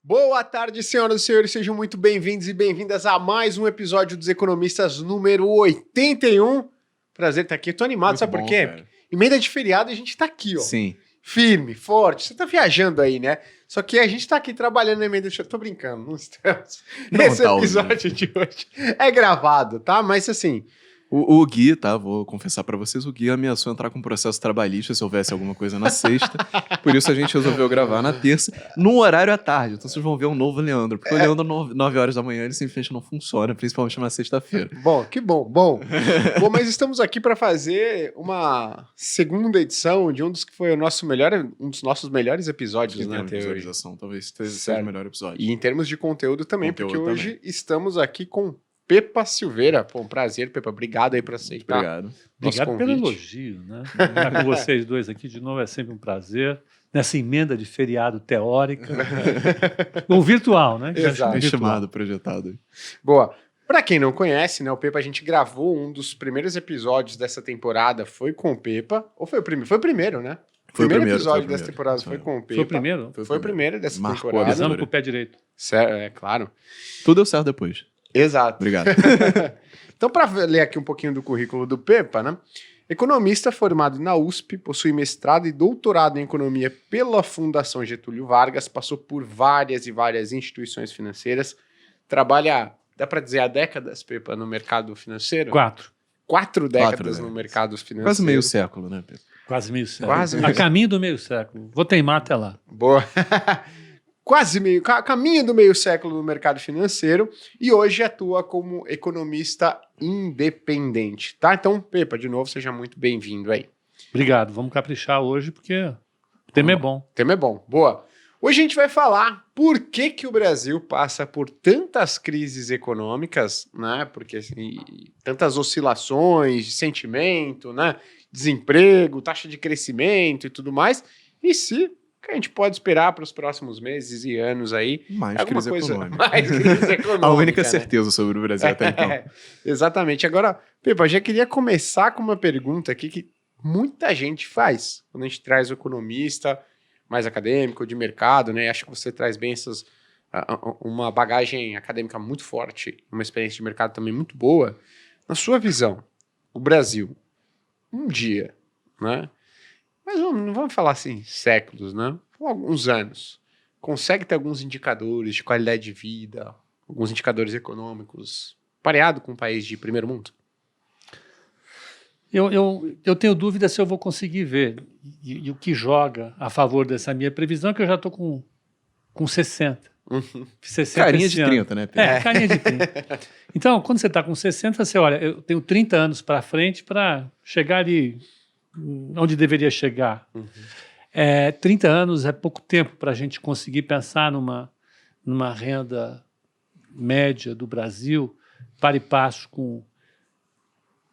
Boa tarde, senhoras e senhores, sejam muito bem-vindos e bem-vindas a mais um episódio dos Economistas número 81. Prazer estar aqui, eu tô animado, Muito sabe por bom, quê? cara. Emenda de feriado e a gente tá aqui, ó. Sim. Firme, forte. Você tá viajando aí, né? Só que a gente tá aqui trabalhando na emenda de feriado. Tô brincando, não estamos. Não, Esse tá, episódio de hoje é gravado, tá? Mas assim, O Gui, tá? Vou confessar pra vocês, o Gui ameaçou entrar com processo trabalhista se houvesse alguma coisa na sexta. Por isso a gente resolveu gravar na terça, num horário à tarde. Então vocês vão ver um novo Leandro. Porque o Leandro, 9 horas da manhã, ele simplesmente não funciona, principalmente na sexta-feira. bom, que bom, bom. Bom, mas estamos aqui para fazer uma segunda edição de um dos que foi um dos nossos melhores episódios, Em né, termos de até hoje. visualização, talvez seja Certo. o melhor episódio. E em termos de conteúdo também, Conteúdo porque hoje estamos aqui com Pepa Silveira. Pô, um prazer, Pepa. Obrigado aí por aceitar. Obrigado. nosso Obrigado pelo convite. elogio, né? Estar com vocês dois aqui de novo é sempre um prazer. Nessa emenda de feriado teórica. Ou virtual, né? Exato. Estimado, projetado. Boa. Pra quem não conhece, né, o Pepa, a gente gravou um dos primeiros episódios dessa temporada, foi com o Pepa. Ou foi o primeiro? Foi o primeiro, né? Foi o primeiro, episódio foi o dessa primeiro. temporada Isso foi mesmo. com o Pepa. Foi o primeiro? Foi o primeiro dessa Marcou a temporada. visão. Pisamos com o pé direito. É, claro. Tudo deu certo depois. Exato. Obrigado. Então, para ler aqui um pouquinho do currículo do Pepa, né? Economista formado na USP, possui mestrado e doutorado em economia pela Fundação Getúlio Vargas, passou por várias e várias instituições financeiras, trabalha, dá para dizer, há décadas, Pepa, no mercado financeiro? 4. 4 décadas décadas. no mercado financeiro. Quase meio século, né, Pedro? Quase meio século. Quase meio A caminho do meio século. Vou teimar até lá. Boa. Caminho do meio século no mercado financeiro e hoje atua como economista independente, tá? Então, Pepa, de novo, seja muito bem-vindo aí. Obrigado. Vamos caprichar hoje, porque o tema é bom. O tema é bom. Boa. Hoje a gente vai falar por que o Brasil passa por tantas crises econômicas, né? Porque assim, tantas oscilações de sentimento, né? Desemprego, taxa de crescimento e tudo mais. E se que a gente pode esperar para os próximos meses e anos aí? Mais Alguma crise coisa econômica. mais crise econômica. A única né? certeza sobre o Brasil até então. Exatamente. Agora, Pepa, eu já queria começar com uma pergunta aqui que muita gente faz quando a gente traz o economista mais acadêmico, de mercado, né? Acho que você traz bem uma bagagem acadêmica muito forte, uma experiência de mercado também muito boa. Na sua visão, o Brasil, um dia, né? Mas não vamos falar assim, séculos, né? Alguns anos. Consegue ter alguns indicadores de qualidade de vida, alguns indicadores econômicos, pareado com um país de primeiro mundo? Eu tenho dúvida se eu vou conseguir ver. E o que joga a favor dessa minha previsão é que eu já estou com 60. 60 Carinha esse de ano. 30, né, Pedro? Carinha de 30. Então, quando você está com 60, você olha, eu tenho 30 anos para frente para chegar ali onde deveria chegar. 30 anos é pouco tempo para a gente conseguir pensar numa renda média do Brasil, para e passo com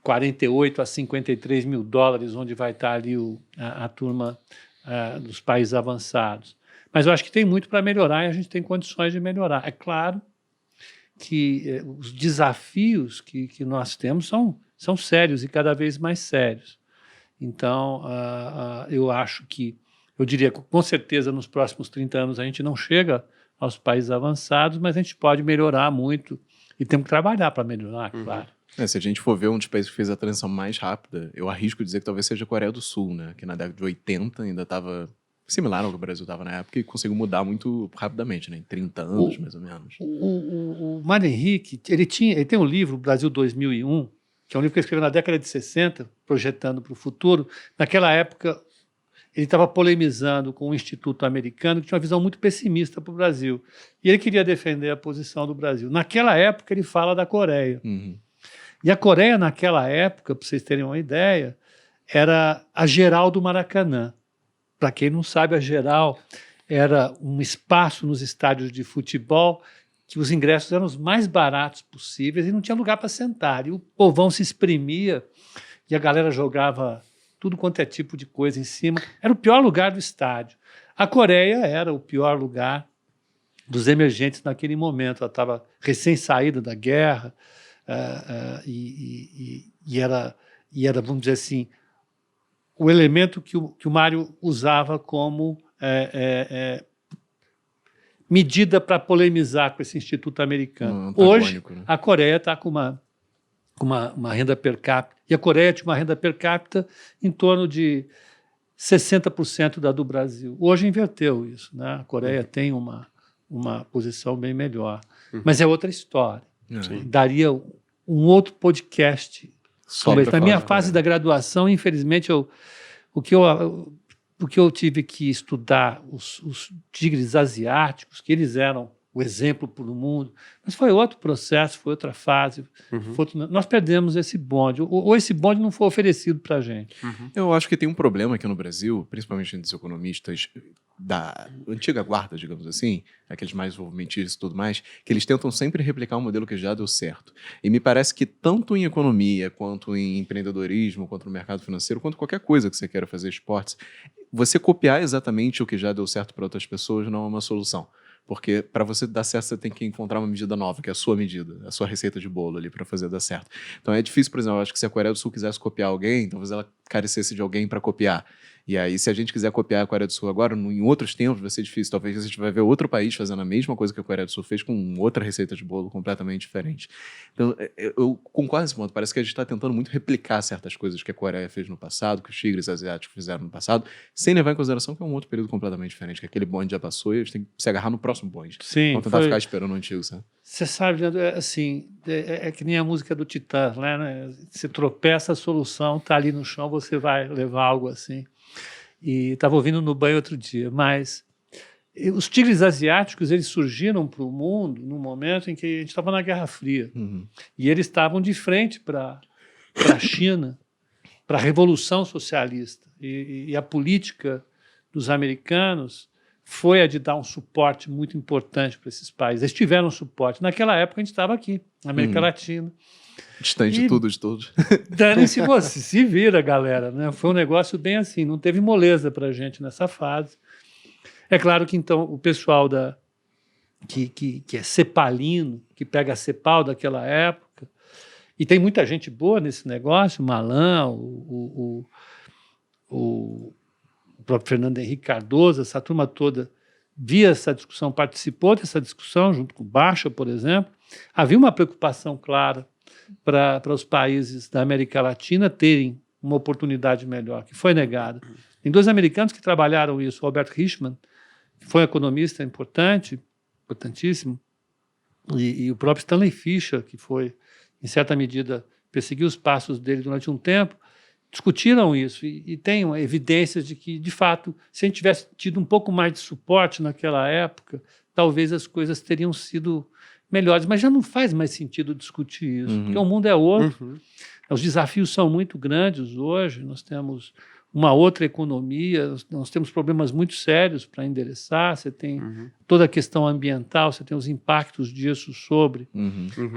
48 a 53 mil dólares, onde vai estar ali a turma dos países avançados. Mas eu acho que tem muito para melhorar e a gente tem condições de melhorar. É claro que os desafios que nós temos são sérios e cada vez mais sérios. Então, eu acho que, eu diria que com certeza nos próximos 30 anos a gente não chega aos países avançados, mas a gente pode melhorar muito e temos que trabalhar para melhorar, claro. Se a gente for ver um dos países que fez a transição mais rápida, eu arrisco dizer que talvez seja a Coreia do Sul, né? Que na década de 80 ainda estava similar ao que o Brasil estava na época e conseguiu mudar muito rapidamente, né? Em 30 anos, mais ou menos. O Mário Henrique, ele tem um livro, Brasil 2001, que é um livro que ele escreveu na década de 60, projetando para o futuro. Naquela época, ele estava polemizando com um instituto americano que tinha uma visão muito pessimista para o Brasil. E ele queria defender a posição do Brasil. Naquela época, ele fala da Coreia. E a Coreia, naquela época, para vocês terem uma ideia, era a Geral do Maracanã. Para quem não sabe, a Geral era um espaço nos estádios de futebol que os ingressos eram os mais baratos possíveis e não tinha lugar para sentar. E o povão se exprimia e a galera jogava tudo quanto é tipo de coisa em cima. Era o pior lugar do estádio. A Coreia era o pior lugar dos emergentes naquele momento. Ela estava recém-saída da guerra e era, vamos dizer assim, o elemento que o Mário usava como medida para polemizar com esse instituto americano. Hoje, Antagônico, né? a Coreia está com uma renda per capita, e a Coreia tinha uma renda per capita em torno de 60% da do Brasil. Hoje inverteu isso, né? A Coreia tem uma posição bem melhor. Mas é outra história. Daria um outro podcast. Só Na minha falar, fase da graduação, infelizmente, o que eu tive que estudar, os tigres asiáticos, que eles eram o exemplo para o mundo, mas foi outro processo, foi outra fase. Nós perdemos esse bonde, ou esse bonde não foi oferecido para a gente. Eu acho que tem um problema aqui no Brasil, principalmente entre os economistas da antiga guarda, digamos assim, aqueles mais desenvolvimentistas e tudo mais, que eles tentam sempre replicar um modelo que já deu certo. E me parece que tanto em economia, quanto em empreendedorismo, quanto no mercado financeiro, quanto qualquer coisa que você queira fazer esportes, você copiar exatamente o que já deu certo para outras pessoas não é uma solução. Porque para você dar certo, você tem que encontrar uma medida nova, que é a sua medida, a sua receita de bolo ali para fazer dar certo. Então é difícil, por exemplo, eu acho que se a Coreia do Sul quisesse copiar alguém, talvez ela carecesse de alguém para copiar. E aí, se a gente quiser copiar a Coreia do Sul agora, em outros tempos vai ser difícil. Talvez a gente vai ver outro país fazendo a mesma coisa que a Coreia do Sul fez com outra receita de bolo completamente diferente. Então, eu concordo nesse ponto. Parece que a gente está tentando muito replicar certas coisas que a Coreia fez no passado, que os tigres asiáticos fizeram no passado, sem levar em consideração que é um outro período completamente diferente, que aquele bonde já passou e a gente tem que se agarrar no próximo bonde. Sim, não tentar ficar esperando o antigo, sabe? Você sabe, Leandro, assim, é que nem a música do Titãs, né? Você tropeça, a solução está ali no chão, você vai levar algo assim. E estava ouvindo no banho outro dia, mas os tigres asiáticos, eles surgiram para o mundo num momento em que a gente estava na Guerra Fria. E eles estavam de frente para a China, para a Revolução Socialista. E a política dos americanos foi a de dar um suporte muito importante para esses países. Eles tiveram suporte. Naquela época, a gente estava aqui, na América Latina. Distante de tudo, de todos. Dane-se você, se vira, galera. Né? Foi um negócio bem assim, não teve moleza para a gente nessa fase. É claro que, então, o pessoal que é cepalino, que pega a cepal daquela época, e tem muita gente boa nesse negócio, o Malan, o próprio Fernando Henrique Cardoso, essa turma toda via essa discussão, participou dessa discussão, junto com o Baixa, por exemplo. Havia uma preocupação clara para os países da América Latina terem uma oportunidade melhor, que foi negada. Tem dois americanos que trabalharam isso, o Albert Hirschman, que foi um economista importantíssimo, e o próprio Stanley Fischer, que foi, em certa medida, perseguiu os passos dele durante um tempo, discutiram isso e tem evidências de que, de fato, se a gente tivesse tido um pouco mais de suporte naquela época, talvez as coisas teriam sido melhores, mas já não faz mais sentido discutir isso, porque o mundo é outro, os desafios são muito grandes hoje, nós temos uma outra economia, nós temos problemas muito sérios para endereçar, você tem toda a questão ambiental, você tem os impactos disso sobre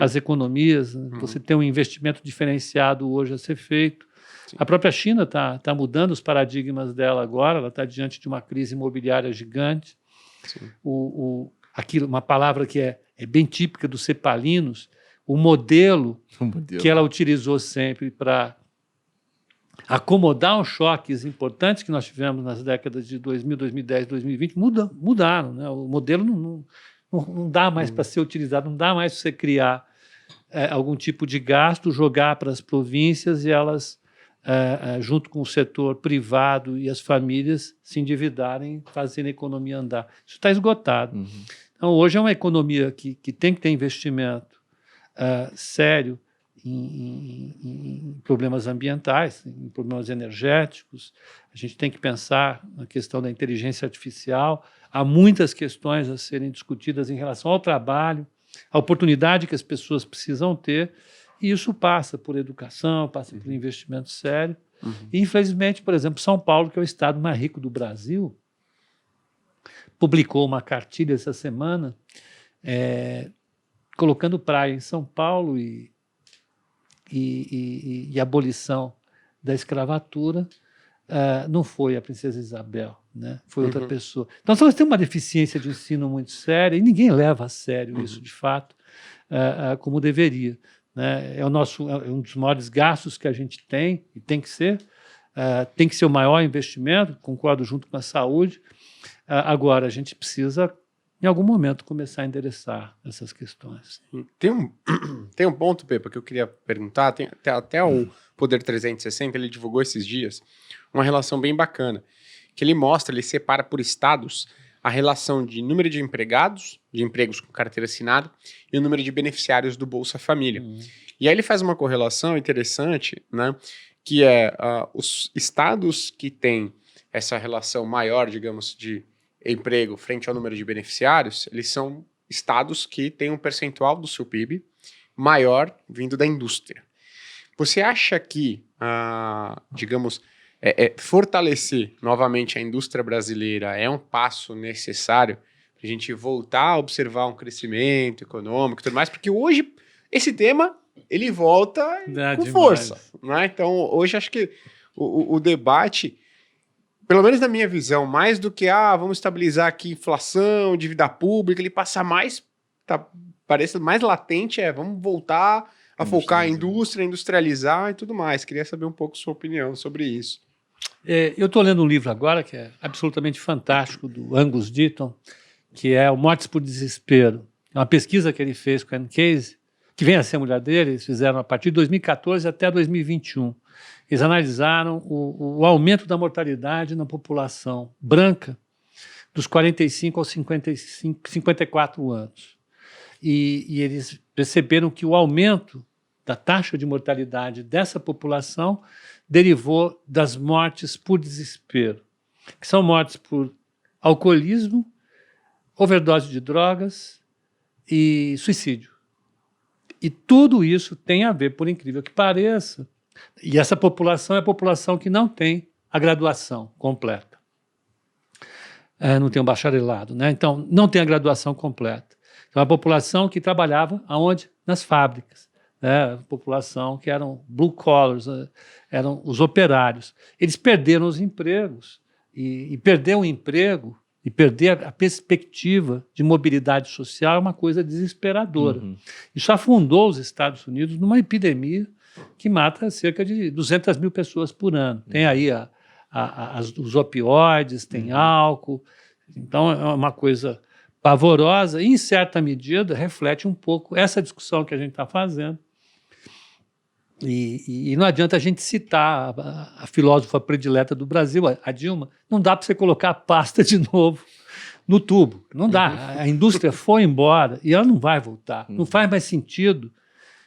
as economias, você tem um investimento diferenciado hoje a ser feito. Sim. A própria China está mudando os paradigmas dela agora, ela está diante de uma crise imobiliária gigante. Uma palavra que é bem típica dos cepalinos, o modelo que ela utilizou sempre para acomodar os choques importantes que nós tivemos nas décadas de 2000, 2010, 2020, mudaram. Né? O modelo não dá mais para ser utilizado, não dá mais para você criar algum tipo de gasto, jogar para as províncias e elas, junto com o setor privado e as famílias, se endividarem, fazendo a economia andar. Isso está esgotado. Então, hoje é uma economia que tem que ter investimento sério em problemas ambientais, em problemas energéticos. A gente tem que pensar na questão da inteligência artificial. Há muitas questões a serem discutidas em relação ao trabalho, a oportunidade que as pessoas precisam ter, e isso passa por educação, passa por investimento sério. E, infelizmente, por exemplo, São Paulo, que é o estado mais rico do Brasil, publicou uma cartilha essa semana colocando praia em São Paulo e abolição da escravatura. Não foi a princesa Isabel, né? Foi outra pessoa. Então, nós temos uma deficiência de ensino muito séria e ninguém leva a sério isso, de fato, como deveria. Né? É um dos maiores gastos que a gente tem, e tem que ser o maior investimento, concordo, junto com a saúde. Agora, a gente precisa em algum momento, começar a endereçar essas questões. Tem um ponto, Pepa, que eu queria perguntar. Tem até o Poder 360, ele divulgou esses dias uma relação bem bacana, que ele separa por estados a relação de número de empregados, de empregos com carteira assinada, e o número de beneficiários do Bolsa Família. E aí ele faz uma correlação interessante, né, que é os estados que têm essa relação maior, digamos, de emprego frente ao número de beneficiários, eles são estados que têm um percentual do seu PIB maior vindo da indústria. Você acha que, digamos, fortalecer novamente a indústria brasileira é um passo necessário para a gente voltar a observar um crescimento econômico e tudo mais? Porque hoje esse tema ele volta com força, né? Então, hoje acho que o debate, pelo menos na minha visão, mais do que vamos estabilizar aqui inflação, dívida pública, ele passa mais, parece mais latente, vamos voltar a focar em indústria, industrializar e tudo mais. Queria saber um pouco sua opinião sobre isso. Eu estou lendo um livro agora que é absolutamente fantástico, do Angus Deaton, que é o Mortes por Desespero. É uma pesquisa que ele fez com a Anne Casey, que vem a ser a mulher dele. Eles fizeram a partir de 2014 até 2021. Eles analisaram o aumento da mortalidade na população branca dos 45 aos 54 anos. E eles perceberam que o aumento da taxa de mortalidade dessa população derivou das mortes por desespero, que são mortes por alcoolismo, overdose de drogas e suicídio. E tudo isso tem a ver, por incrível que pareça, e essa população é a população que não tem a graduação completa. Não tem um bacharelado, né? Então, não tem a graduação completa. Então, a população que trabalhava aonde? Nas fábricas. A população que eram blue collars, eram os operários. Eles perderam os empregos, e perder um emprego e perder a perspectiva de mobilidade social é uma coisa desesperadora. Isso afundou os Estados Unidos numa epidemia que mata cerca de 200 mil pessoas por ano. Tem aí os opioides, tem álcool. Então, é uma coisa pavorosa e, em certa medida, reflete um pouco essa discussão que a gente está fazendo. E não adianta a gente citar a filósofa predileta do Brasil, a Dilma. Não dá para você colocar a pasta de novo no tubo. Não dá. A indústria foi embora e ela não vai voltar. Não faz mais sentido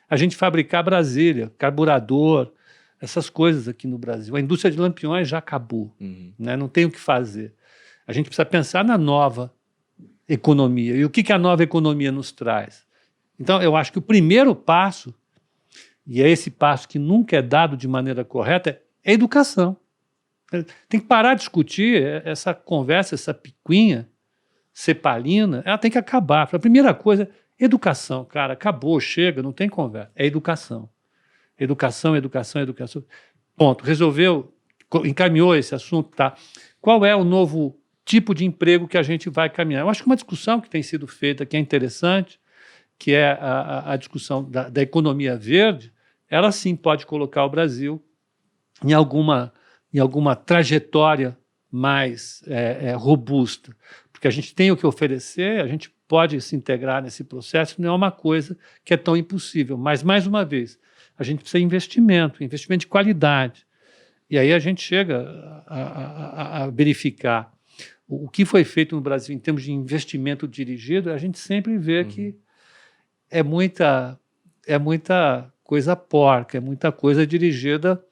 a gente fabricar Brasília, carburador, essas coisas aqui no Brasil. A indústria de lampiões já acabou. Né? Não tem o que fazer. A gente precisa pensar na nova economia. E o que a nova economia nos traz? Então, eu acho que o primeiro passo, e é esse passo que nunca é dado de maneira correta, é a educação. Tem que parar de discutir essa conversa, essa picuinha cepalina, ela tem que acabar. A primeira coisa, educação, cara, acabou, chega, não tem conversa. É educação. Educação, educação, educação. Ponto. Resolveu, encaminhou esse assunto, tá? Qual é o novo tipo de emprego que a gente vai caminhar? Eu acho que uma discussão que tem sido feita, que é interessante, que é a discussão da economia verde, ela sim pode colocar o Brasil em alguma trajetória mais robusta, porque a gente tem o que oferecer, a gente pode se integrar nesse processo, não é uma coisa que é tão impossível, mas, mais uma vez, a gente precisa de investimento de qualidade, e aí a gente chega a verificar o que foi feito no Brasil em termos de investimento dirigido, a gente sempre vê que é muita coisa porca, é muita coisa dirigida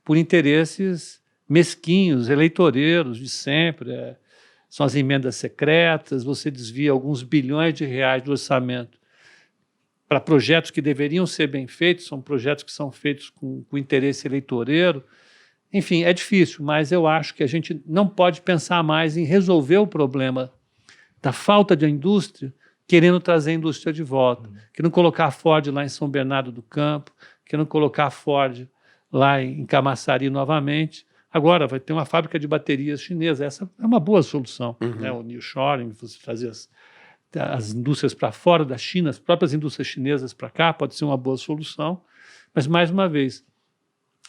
por interesses mesquinhos, eleitoreiros de sempre. São as emendas secretas, você desvia alguns bilhões de reais do orçamento para projetos que deveriam ser bem feitos, são projetos que são feitos com interesse eleitoreiro. Enfim, é difícil, mas eu acho que a gente não pode pensar mais em resolver o problema da falta de indústria querendo trazer a indústria de volta, querendo colocar a Ford lá em São Bernardo do Campo, querendo colocar a Ford lá em Camaçari novamente. Agora vai ter uma fábrica de baterias chinesa. Essa é uma boa solução. Né? O nearshoring, você fazer as indústrias para fora da China, as próprias indústrias chinesas para cá, pode ser uma boa solução. Mas, mais uma vez,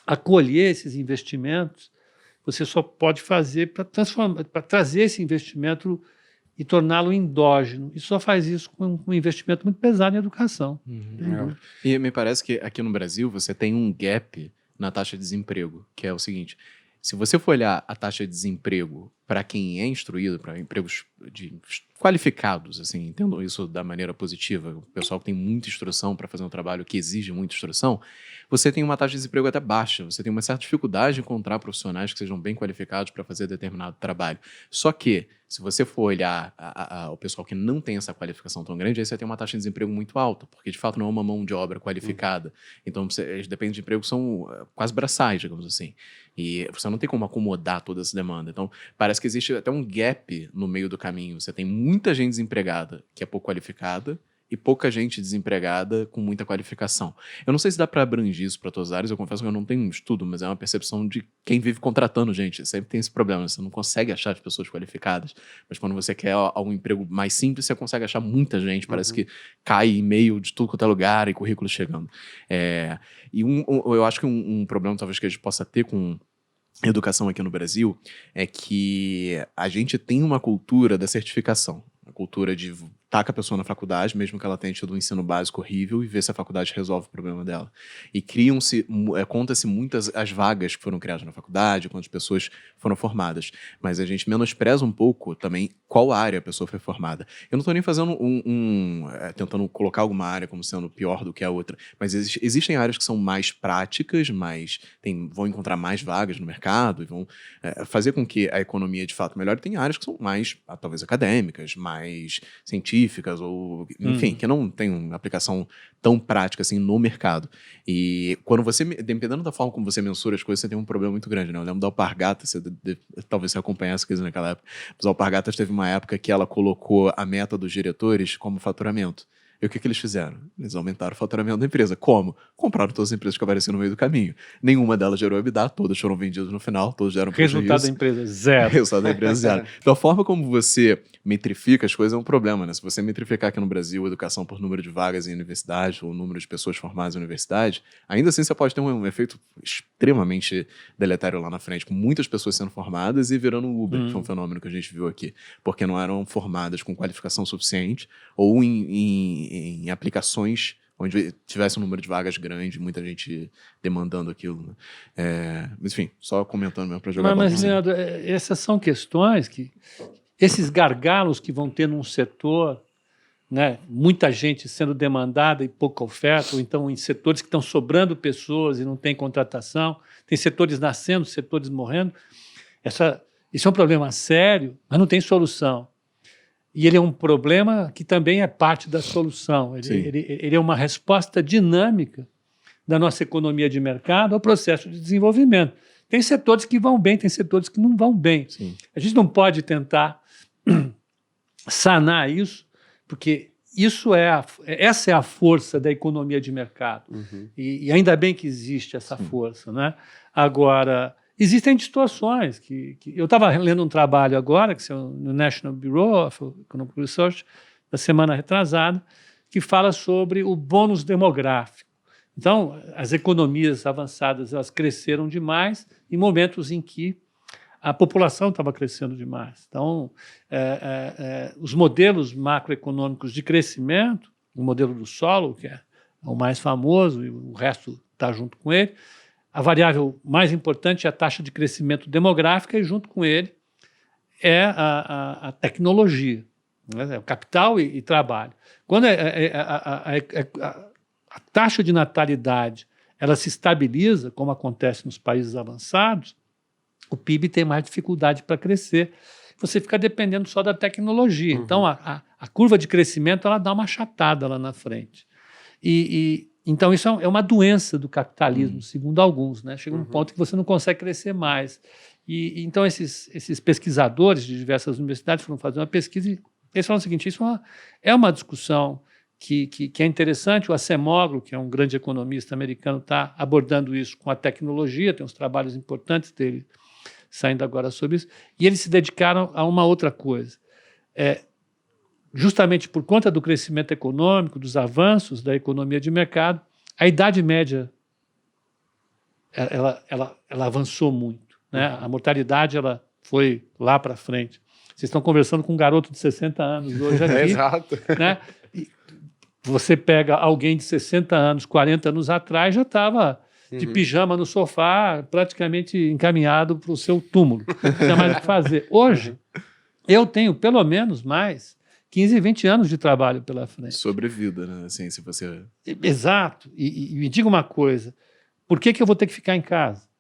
acolher esses investimentos, você só pode fazer para trazer esse investimento e torná-lo endógeno. E só faz isso com um investimento muito pesado em educação. E me parece que aqui no Brasil você tem um gap na taxa de desemprego, que é o seguinte: se você for olhar a taxa de desemprego para quem é instruído, para empregos qualificados, assim, entendo isso da maneira positiva, o pessoal que tem muita instrução para fazer um trabalho que exige muita instrução, você tem uma taxa de desemprego até baixa, você tem uma certa dificuldade de encontrar profissionais que sejam bem qualificados para fazer determinado trabalho. Só que, se você for olhar o pessoal que não tem essa qualificação tão grande, aí você tem uma taxa de desemprego muito alta, porque de fato não é uma mão de obra qualificada. Então, eles dependem de empregos que são quase braçais, digamos assim. E você não tem como acomodar toda essa demanda. Então, parece que existe até um gap no meio do caminho. Você tem muita gente desempregada que é pouco qualificada e pouca gente desempregada com muita qualificação. Eu não sei se dá para abranger isso para todas as áreas, eu confesso que eu não tenho um estudo, mas é uma percepção de quem vive contratando gente. Sempre tem esse problema, você não consegue achar as pessoas qualificadas, mas quando você quer um emprego mais simples, você consegue achar muita gente, parece que cai e-mail de tudo quanto é lugar e currículo chegando. Eu acho que um problema talvez que a gente possa ter com educação aqui no Brasil é que a gente tem uma cultura da certificação, a cultura de taca a pessoa na faculdade, mesmo que ela tenha tido um ensino básico horrível, e ver se a faculdade resolve o problema dela. E conta-se muitas as vagas que foram criadas na faculdade, quantas pessoas foram formadas. Mas a gente menospreza um pouco também qual área a pessoa foi formada. Eu não estou nem fazendo tentando colocar alguma área como sendo pior do que a outra, mas existem áreas que são mais práticas, vão encontrar mais vagas no mercado e vão fazer com que a economia de fato melhore. Tem áreas que são mais, talvez, acadêmicas, mais científicas, ou enfim, que não tem uma aplicação tão prática assim no mercado. E quando dependendo da forma como você mensura as coisas, você tem um problema muito grande, né? Eu lembro da Alpargatas, talvez você acompanhasse isso naquela época, mas a Alpargatas teve uma época que ela colocou a meta dos diretores como faturamento. E o que eles fizeram? Eles aumentaram o faturamento da empresa. Como? Compraram todas as empresas que apareciam no meio do caminho. Nenhuma delas gerou EBITDA, todas foram vendidas no final, todas geram prejuízo. Resultado da empresa, zero. Resultado da empresa, zero. Então, a forma como você metrifica as coisas é um problema, né? Se você metrificar aqui no Brasil a educação por número de vagas em universidade ou número de pessoas formadas em universidade, ainda assim você pode ter um efeito extremamente deletério lá na frente, com muitas pessoas sendo formadas e virando Uber, que foi um fenômeno que a gente viu aqui, porque não eram formadas com qualificação suficiente ou em aplicações onde tivesse um número de vagas grande, muita gente demandando aquilo. Né? Enfim, só comentando mesmo para jogar Mas Leandro, essas são questões que... Esses gargalos que vão ter num setor, né, muita gente sendo demandada e pouca oferta, ou então em setores que estão sobrando pessoas e não tem contratação, tem setores nascendo, setores morrendo. Isso é um problema sério, mas não tem solução. E ele é um problema que também é parte da solução. Ele é uma resposta dinâmica da nossa economia de mercado ao processo de desenvolvimento. Tem setores que vão bem, tem setores que não vão bem. Sim. A gente não pode tentar sanar isso, porque essa é a força da economia de mercado. E ainda bem que existe essa força. Né? Agora, existem distorções. Eu estava lendo um trabalho agora, que é no National Bureau of Economic Research, da semana retrasada, que fala sobre o bônus demográfico. Então, as economias avançadas elas cresceram demais em momentos em que a população estava crescendo demais. Então, os modelos macroeconômicos de crescimento, o modelo do solo, que é o mais famoso, e o resto está junto com ele, a variável mais importante é a taxa de crescimento demográfica e, junto com ele, é a tecnologia, né? O capital e trabalho. Quando a taxa de natalidade ela se estabiliza, como acontece nos países avançados, o PIB tem mais dificuldade para crescer. Você fica dependendo só da tecnologia. Então, a curva de crescimento ela dá uma achatada lá na frente. Então, isso é uma doença do capitalismo, segundo alguns. Né? Chega um ponto que você não consegue crescer mais. Então, esses pesquisadores de diversas universidades foram fazer uma pesquisa e eles falam o seguinte, isso é uma discussão que é interessante. O Acemoglu, que é um grande economista americano, está abordando isso com a tecnologia, tem uns trabalhos importantes dele saindo agora sobre isso, e eles se dedicaram a uma outra coisa. Justamente por conta do crescimento econômico, dos avanços da economia de mercado, a idade média ela avançou muito. Né? A mortalidade ela foi lá para frente. Vocês estão conversando com um garoto de 60 anos hoje aqui. Exato. Né? E você pega alguém de 60 anos, 40 anos atrás, já estava de pijama no sofá, praticamente encaminhado para o seu túmulo. Não tinha mais o que fazer. Hoje, eu tenho pelo menos mais 15, 20 anos de trabalho pela frente. Sobrevida, né? Assim, se você... Exato. E me diga uma coisa, por que eu vou ter que ficar em casa?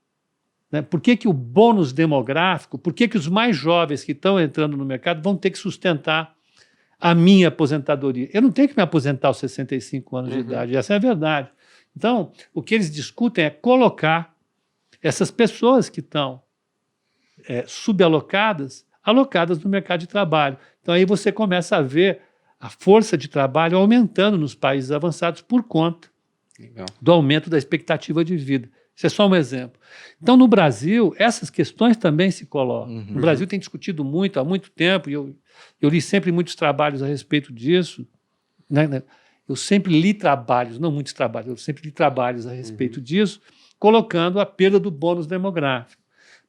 Né? Por que o bônus demográfico, por que os mais jovens que estão entrando no mercado vão ter que sustentar a minha aposentadoria? Eu não tenho que me aposentar aos 65 anos de idade, essa é a verdade. Então, o que eles discutem é colocar essas pessoas que estão subalocadas, alocadas no mercado de trabalho. Então, aí você começa a ver a força de trabalho aumentando nos países avançados por conta do aumento da expectativa de vida. Isso é só um exemplo. Então, no Brasil, essas questões também se colocam. No Brasil tem discutido muito, há muito tempo, e eu li sempre muitos trabalhos a respeito disso, né? Eu sempre li trabalhos, não muitos trabalhos, eu sempre li trabalhos a respeito disso, colocando a perda do bônus demográfico.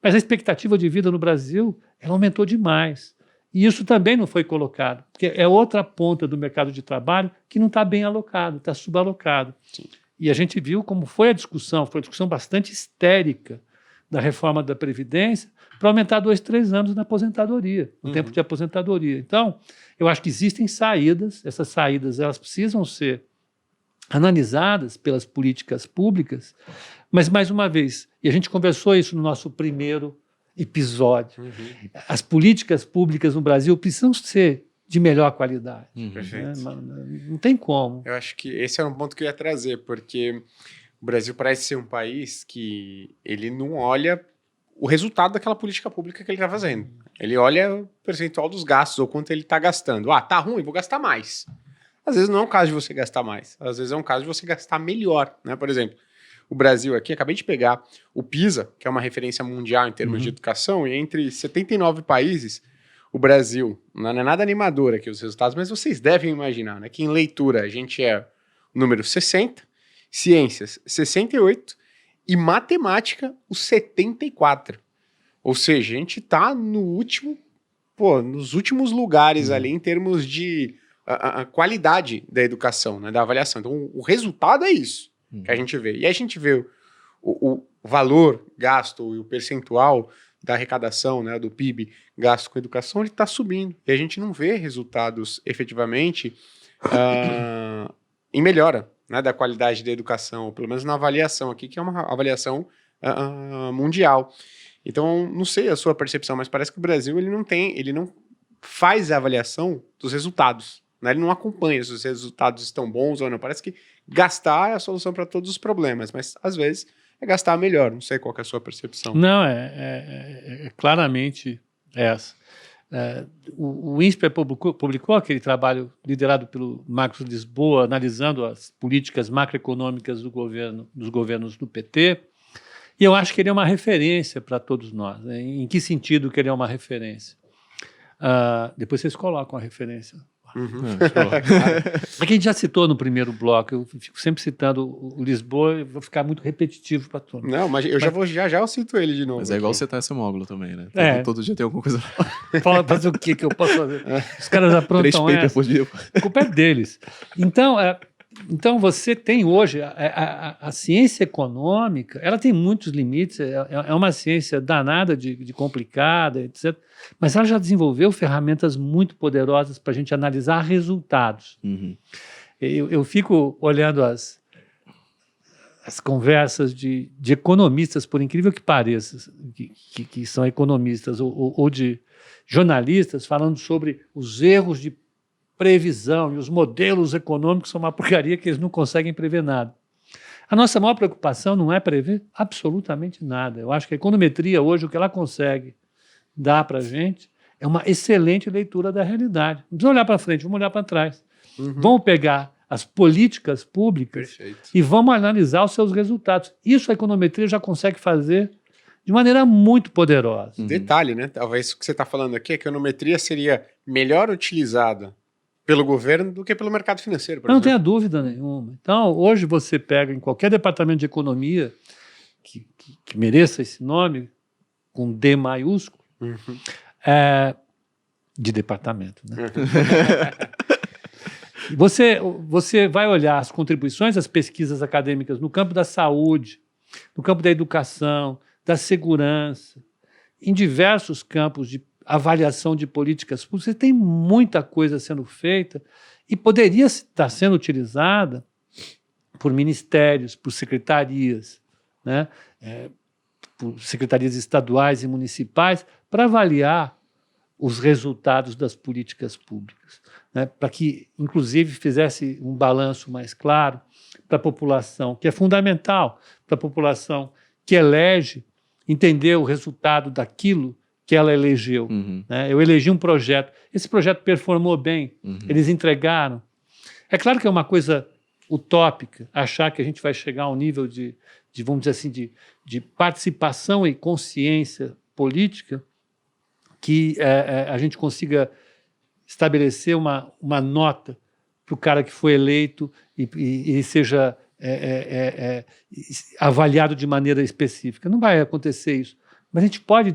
Mas a expectativa de vida no Brasil, ela aumentou demais. E isso também não foi colocado, porque é outra ponta do mercado de trabalho que não está bem alocado, está subalocado. Sim. E a gente viu como foi uma discussão bastante histérica da reforma da Previdência para aumentar 2, 3 anos na aposentadoria, no tempo de aposentadoria. Então, eu acho que existem saídas, essas saídas elas precisam ser analisadas pelas políticas públicas, mas, mais uma vez, e a gente conversou isso no nosso primeiro episódio, as políticas públicas no Brasil precisam ser de melhor qualidade. Perfeito. Né? Não tem como. Eu acho que esse é um ponto que eu ia trazer, porque o Brasil parece ser um país que ele não olha o resultado daquela política pública que ele está fazendo. Ele olha o percentual dos gastos, ou quanto ele está gastando. Ah, tá ruim, vou gastar mais. Às vezes não é um caso de você gastar mais, às vezes é um caso de você gastar melhor, né? Por exemplo, o Brasil aqui, acabei de pegar o PISA, que é uma referência mundial em termos de educação, e entre 79 países, o Brasil, não é nada animador aqui os resultados, mas vocês devem imaginar, né, que em leitura a gente é o número 60, ciências 68 e matemática o 74. Ou seja, a gente está nos últimos lugares ali em termos de a qualidade da educação, né, da avaliação. Então, o resultado é isso que a gente vê. E aí a gente vê o valor gasto e o percentual da arrecadação, né, do PIB gasto com educação, ele está subindo. E a gente não vê resultados efetivamente em melhora, né, da qualidade da educação, ou pelo menos na avaliação aqui, que é uma avaliação mundial. Então, não sei a sua percepção, mas parece que o Brasil ele não faz a avaliação dos resultados. Né? Ele não acompanha se os resultados estão bons ou não. Parece que gastar é a solução para todos os problemas, mas às vezes é gastar melhor. Não sei qual que é a sua percepção. Não, é claramente essa. O INSPER publicou aquele trabalho liderado pelo Marcos Lisboa, analisando as políticas macroeconômicas dos governos do PT, e eu acho que ele é uma referência para todos nós. Né? Em que sentido que ele é uma referência? Depois vocês colocam a referência. A gente já citou no primeiro bloco, eu fico sempre citando o Lisboa, eu vou ficar muito repetitivo para todos. Não, mas já eu cito ele de novo. Mas é igual citar esse módulo também, né? Todo dia tem alguma coisa. Fala, fazer o que eu posso fazer? Os caras aprontam 3 papers por dia. A culpa é deles. Então você tem hoje a ciência econômica, ela tem muitos limites, é uma ciência danada de complicada, etc. Mas ela já desenvolveu ferramentas muito poderosas para a gente analisar resultados. Eu fico olhando as conversas de economistas, por incrível que pareça, que são economistas, ou de jornalistas falando sobre os erros de previsão, e os modelos econômicos são uma porcaria que eles não conseguem prever nada. A nossa maior preocupação não é prever absolutamente nada. Eu acho que a econometria hoje, o que ela consegue dar para a gente é uma excelente leitura da realidade. Não precisa olhar para frente, vamos olhar para trás. Vamos pegar as políticas públicas e vamos analisar os seus resultados. Isso a econometria já consegue fazer de maneira muito poderosa. Detalhe, né? Talvez o que você está falando aqui, a econometria seria melhor utilizada pelo governo do que pelo mercado financeiro, por não exemplo. tenha dúvida nenhuma. Então, hoje você pega em qualquer departamento de economia que mereça esse nome, com D maiúsculo, de departamento. Né? Você vai olhar as contribuições das pesquisas acadêmicas no campo da saúde, no campo da educação, da segurança, em diversos campos de avaliação de políticas públicas. Você tem muita coisa sendo feita e poderia estar sendo utilizada por ministérios, por secretarias, né? Por secretarias estaduais e municipais, para avaliar os resultados das políticas públicas, né? Para que, inclusive, fizesse um balanço mais claro para a população, que é fundamental para a população que elege entender o resultado daquilo que ela elegeu. Né? Eu elegi um projeto, esse projeto performou bem, eles entregaram. É claro que é uma coisa utópica achar que a gente vai chegar a um nível de vamos dizer assim, de participação e consciência política que a gente consiga estabelecer uma nota para o cara que foi eleito e seja avaliado de maneira específica. Não vai acontecer isso, mas a gente pode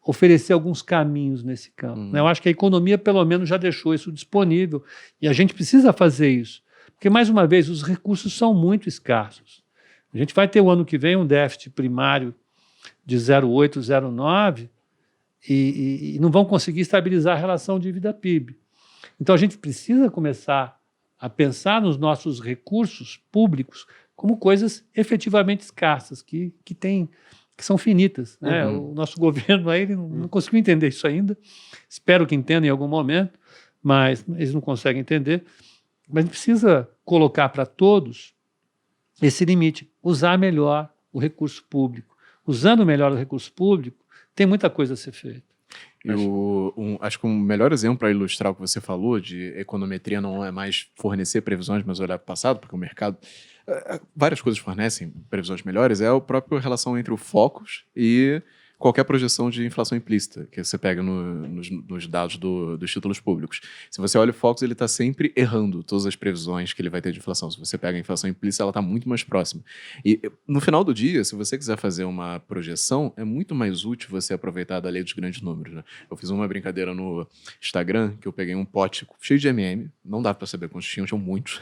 oferecer alguns caminhos nesse campo. Né? Eu acho que a economia, pelo menos, já deixou isso disponível e a gente precisa fazer isso, porque, mais uma vez, os recursos são muito escassos. A gente vai ter o ano que vem um déficit primário de 0,8, 0,9 e não vão conseguir estabilizar a relação dívida-PIB. Então, a gente precisa começar a pensar nos nossos recursos públicos como coisas efetivamente escassas, que são finitas. Né? O nosso governo aí não conseguiu entender isso ainda. Espero que entenda em algum momento, mas eles não conseguem entender. Mas a gente precisa colocar para todos esse limite, usar melhor o recurso público. Usando melhor o recurso público, tem muita coisa a ser feita. Acho que um melhor exemplo para ilustrar o que você falou de econometria não é mais fornecer previsões, mas olhar para o passado, porque o mercado... várias coisas fornecem previsões melhores, é a própria relação entre o Focus e qualquer projeção de inflação implícita que você pega nos dados dos títulos públicos. Se você olha o Focus, ele está sempre errando todas as previsões que ele vai ter de inflação. Se você pega a inflação implícita, ela está muito mais próxima. E no final do dia, se você quiser fazer uma projeção, é muito mais útil você aproveitar da lei dos grandes números. Né? Eu fiz uma brincadeira no Instagram, que eu peguei um pote cheio de M&M, não dá para saber quantos tinham muitos,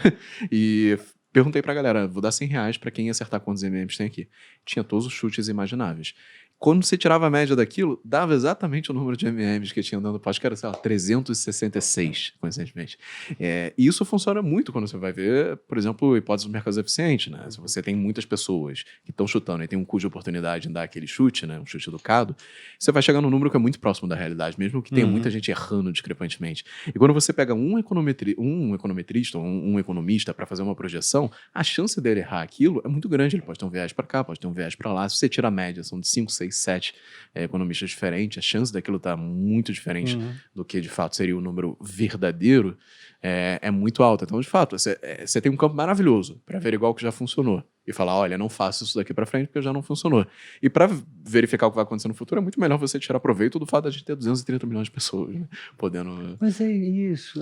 e perguntei pra galera, vou dar R$100 para quem acertar quantos M&M's tem aqui. Tinha todos os chutes imagináveis. Quando você tirava a média daquilo, dava exatamente o número de M&M's que tinha dentro do pote, que era, sei lá, 366, coincidentemente. E isso funciona muito quando você vai ver, por exemplo, hipótese do mercado eficiente, né? Se você tem muitas pessoas que estão chutando e tem um custo de oportunidade em dar aquele chute, né? Um chute educado, você vai chegar num número que é muito próximo da realidade, mesmo que tenha muita gente errando discrepantemente. E quando você pega um econometrista ou um economista para fazer uma projeção, a chance dele errar aquilo é muito grande. Ele pode ter um viés para cá, pode ter um viés para lá. Se você tira a média, são de 5, 6, 7 economistas diferentes, a chance daquilo estar muito diferente do que de fato seria o número verdadeiro é muito alta. Então, de fato, você tem um campo maravilhoso para averiguar o que já funcionou e falar, olha, não faça isso daqui para frente porque já não funcionou. E para verificar o que vai acontecer no futuro, é muito melhor você tirar proveito do fato de a gente ter 230 milhões de pessoas, né, podendo... Mas é isso.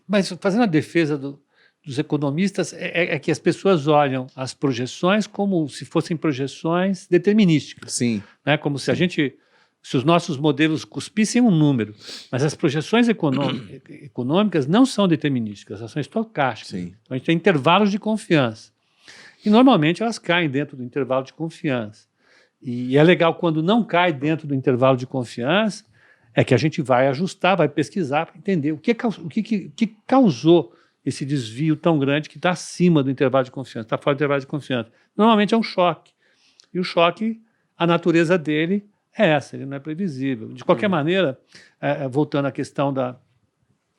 Mas fazendo a defesa dos economistas, é que as pessoas olham as projeções como se fossem projeções determinísticas. Sim. Né? Como se se os nossos modelos cuspissem um número. Mas as projeções econômicas não são determinísticas, elas são estocásticas. Sim. Então a gente tem intervalos de confiança. E normalmente elas caem dentro do intervalo de confiança. E é legal quando não cai dentro do intervalo de confiança, é que a gente vai ajustar, vai pesquisar para entender o que causou esse desvio tão grande que está acima do intervalo de confiança, está fora do intervalo de confiança. Normalmente é um choque. E o choque, a natureza dele é essa, ele não é previsível. De qualquer maneira, voltando à questão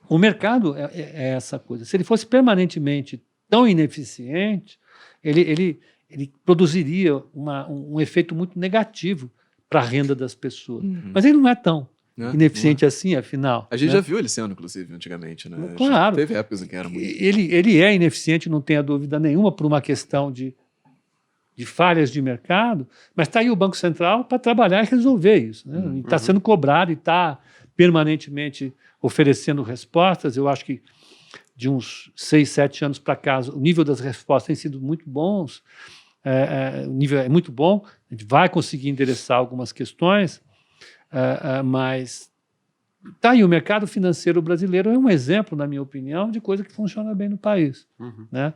o mercado é essa coisa. Se ele fosse permanentemente tão ineficiente, ele produziria um efeito muito negativo para a renda das pessoas. Mas ele não é tão ineficiente assim, afinal. A gente já viu ele sendo, inclusive, antigamente, né? Claro. Teve épocas em que era muito... Ele é ineficiente, não tenha dúvida nenhuma, por uma questão de falhas de mercado, mas está aí o Banco Central para trabalhar e resolver isso. Né? Está sendo cobrado e está permanentemente oferecendo respostas. Eu acho que de uns 6, 7 anos para cá, o nível das respostas tem sido muito bons, o nível é muito bom, a gente vai conseguir endereçar algumas questões, mas Tá aí, o mercado financeiro brasileiro é um exemplo, na minha opinião, de coisa que funciona bem no país. Né?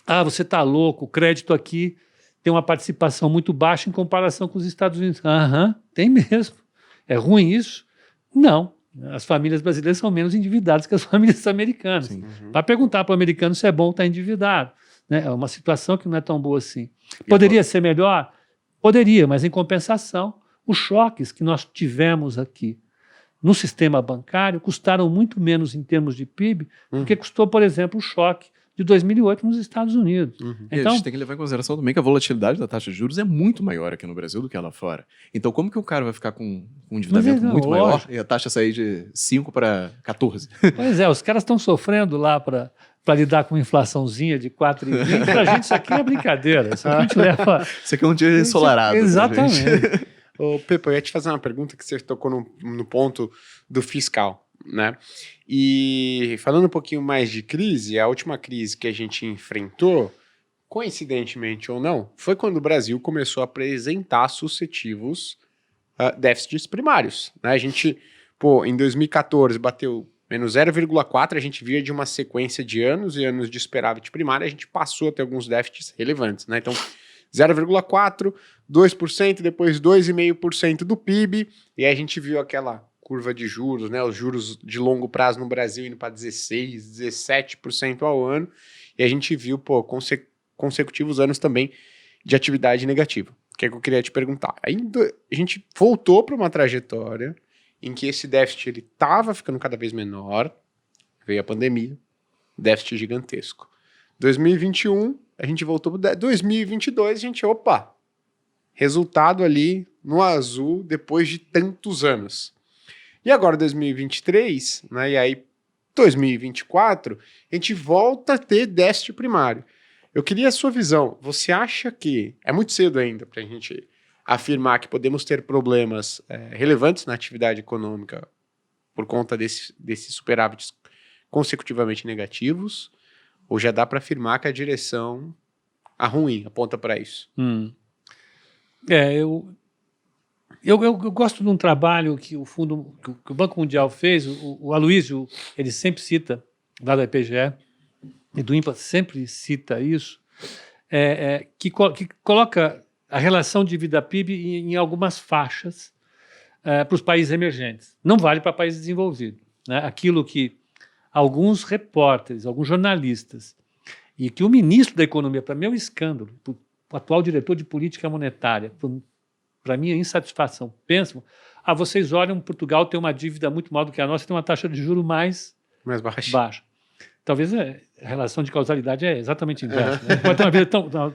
Ah, você está louco, o crédito aqui tem uma participação muito baixa em comparação com os Estados Unidos. Aham, tem mesmo. É ruim isso? Não. As famílias brasileiras são menos endividadas que as famílias americanas. Para perguntar para o americano se é bom estar endividado. Né? É uma situação que não é tão boa assim. Poderia ser melhor? Poderia, mas em compensação, os choques que nós tivemos aqui no sistema bancário custaram muito menos em termos de PIB do que custou, por exemplo, o choque de 2008 nos Estados Unidos. E a gente tem que levar em consideração também que a volatilidade da taxa de juros é muito maior aqui no Brasil do que lá fora. Então, como que o cara vai ficar com um endividamento muito maior e a taxa sair de 5 para 14? Pois é, os caras estão sofrendo lá para lidar com uma inflaçãozinha de 4,20. Para a gente isso aqui é brincadeira. Isso aqui a gente leva... Isso aqui é um dia ensolarado. Exatamente. Ô, Pepe, eu ia te fazer uma pergunta que você tocou no ponto do fiscal, né? E falando um pouquinho mais de crise, a última crise que a gente enfrentou, coincidentemente ou não, foi quando o Brasil começou a apresentar sucessivos déficits primários, né? A gente, em 2014 bateu menos 0,4, a gente via de uma sequência de anos e anos de superávit primário, a gente passou a ter alguns déficits relevantes, né? Então, 0,4%, 2%, depois 2,5% do PIB, e aí a gente viu aquela curva de juros, né, os juros de longo prazo no Brasil indo para 16%, 17% ao ano, e a gente viu consecutivos anos também de atividade negativa. O que é que eu queria te perguntar? Ainda a gente voltou para uma trajetória em que esse déficit estava ficando cada vez menor, veio a pandemia, déficit gigantesco. 2021, a gente voltou para 2022, a gente, resultado ali no azul depois de tantos anos. E agora 2023, né, e aí 2024, a gente volta a ter déficit primário. Eu queria a sua visão. Você acha que é muito cedo ainda para a gente afirmar que podemos ter problemas relevantes na atividade econômica por conta desses superávites consecutivamente negativos? Ou já dá para afirmar que a direção ruim aponta para isso? Eu gosto de um trabalho que o Banco Mundial fez, o Aloysio, ele sempre cita, lá da IPGE, e do INPA sempre cita isso, que coloca a relação de dívida-PIB em algumas faixas para os países emergentes. Não vale para países desenvolvidos. Né? Aquilo que alguns repórteres, alguns jornalistas, e que o ministro da Economia, para mim é um escândalo, o atual diretor de política monetária, para mim é insatisfação. Pensam, vocês olham, Portugal tem uma dívida muito maior do que a nossa, tem uma taxa de juros mais baixa. Talvez a relação de causalidade é exatamente inversa. Né?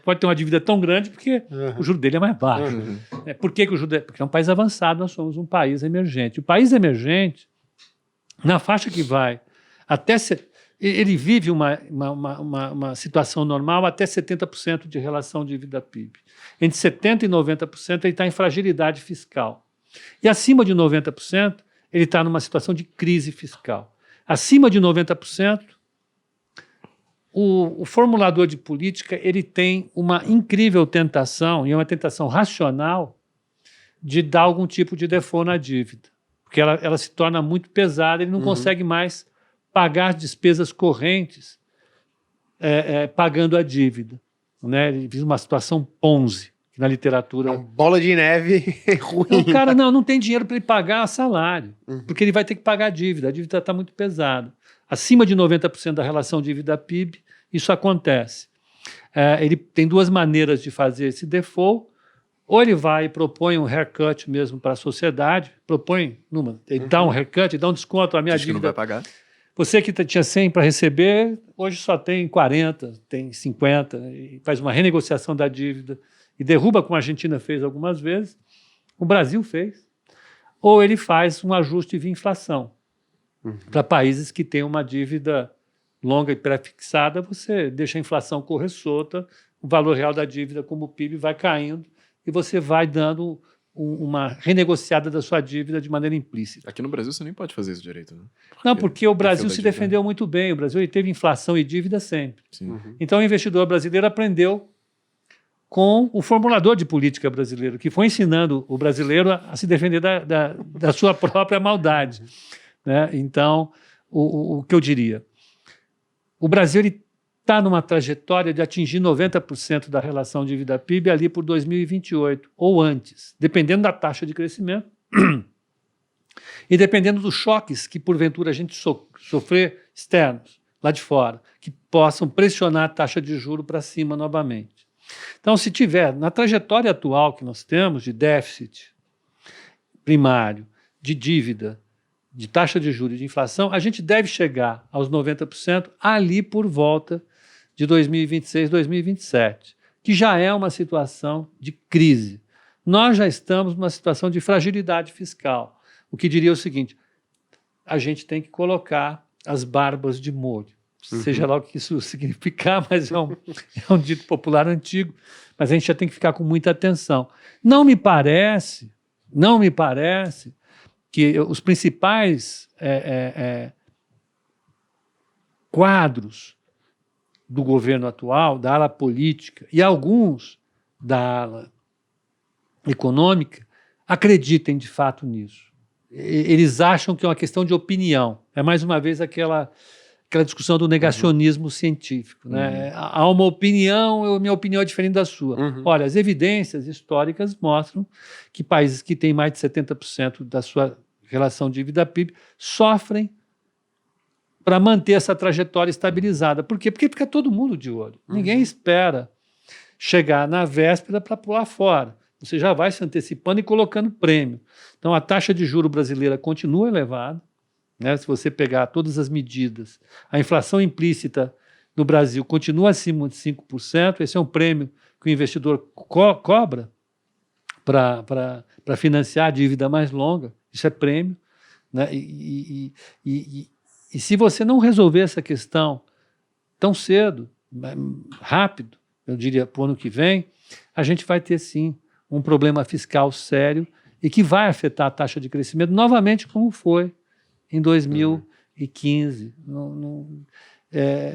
Pode ter uma dívida tão grande porque o juro dele é mais baixo. Por que o juro dele? Porque é um país avançado, nós somos um país emergente. O país emergente, na faixa que vai até... Ele vive uma situação normal até 70% de relação dívida-PIB. Entre 70% e 90% ele está em fragilidade fiscal. E acima de 90%, ele está numa situação de crise fiscal. Acima de 90%, o formulador de política ele tem uma incrível tentação, e é uma tentação racional, de dar algum tipo de default na dívida. Porque ela se torna muito pesada, ele não consegue mais pagar as despesas correntes pagando a dívida. Né? Ele vive uma situação Ponzi, que na literatura... É uma bola de neve ruim. O cara não tem dinheiro para ele pagar salário, porque ele vai ter que pagar a dívida está muito pesada. Acima de 90% da relação dívida-PIB, isso acontece. Ele tem duas maneiras de fazer esse default. Ou ele vai e propõe um haircut mesmo para a sociedade, ele dá um haircut, dá um desconto, a minha Diz que dívida... não vai pagar. Você que tinha 100 para receber, hoje só tem 40, tem 50, e faz uma renegociação da dívida e derruba, como a Argentina fez algumas vezes, o Brasil fez. Ou ele faz um ajuste via inflação. Para países que têm uma dívida longa e pré-fixada, você deixa a inflação correr solta, o valor real da dívida, como o PIB, vai caindo e você vai dando uma renegociada da sua dívida de maneira implícita. Aqui no Brasil você nem pode fazer isso direito, né? Porque o Brasil se defendeu muito bem. O Brasil teve inflação e dívida sempre. Sim. Então o investidor brasileiro aprendeu com o formulador de política brasileiro, que foi ensinando o brasileiro a se defender da sua própria maldade. Né? Então, o que eu diria? O Brasil está numa trajetória de atingir 90% da relação dívida-PIB ali por 2028, ou antes, dependendo da taxa de crescimento e dependendo dos choques que, porventura, a gente sofrer externos, lá de fora, que possam pressionar a taxa de juros para cima novamente. Então, se tiver, na trajetória atual que nós temos de déficit primário, de dívida, de taxa de juros e de inflação, a gente deve chegar aos 90% ali por volta de 2026, 2027, que já é uma situação de crise. Nós já estamos numa situação de fragilidade fiscal, o que diria o seguinte: a gente tem que colocar as barbas de molho. Seja lá o que isso significar, mas é um dito popular antigo, mas a gente já tem que ficar com muita atenção. Não me parece que os principais quadros do governo atual, da ala política e alguns da ala econômica, acreditem de fato nisso. Eles acham que é uma questão de opinião. É mais uma vez aquela discussão do negacionismo científico. Né? Há uma opinião, minha opinião é diferente da sua. Olha, as evidências históricas mostram que países que têm mais de 70% da sua relação dívida-PIB sofrem para manter essa trajetória estabilizada. Por quê? Porque fica todo mundo de olho. Ninguém espera chegar na véspera para pular fora. Você já vai se antecipando e colocando prêmio. Então, a taxa de juros brasileira continua elevada. Né? Se você pegar todas as medidas, a inflação implícita no Brasil continua acima de 5%. Esse é um prêmio que o investidor cobra para financiar a dívida mais longa. Isso é prêmio. Né? E se você não resolver essa questão tão cedo, rápido, eu diria para o ano que vem, a gente vai ter sim um problema fiscal sério e que vai afetar a taxa de crescimento novamente, como foi em 2015.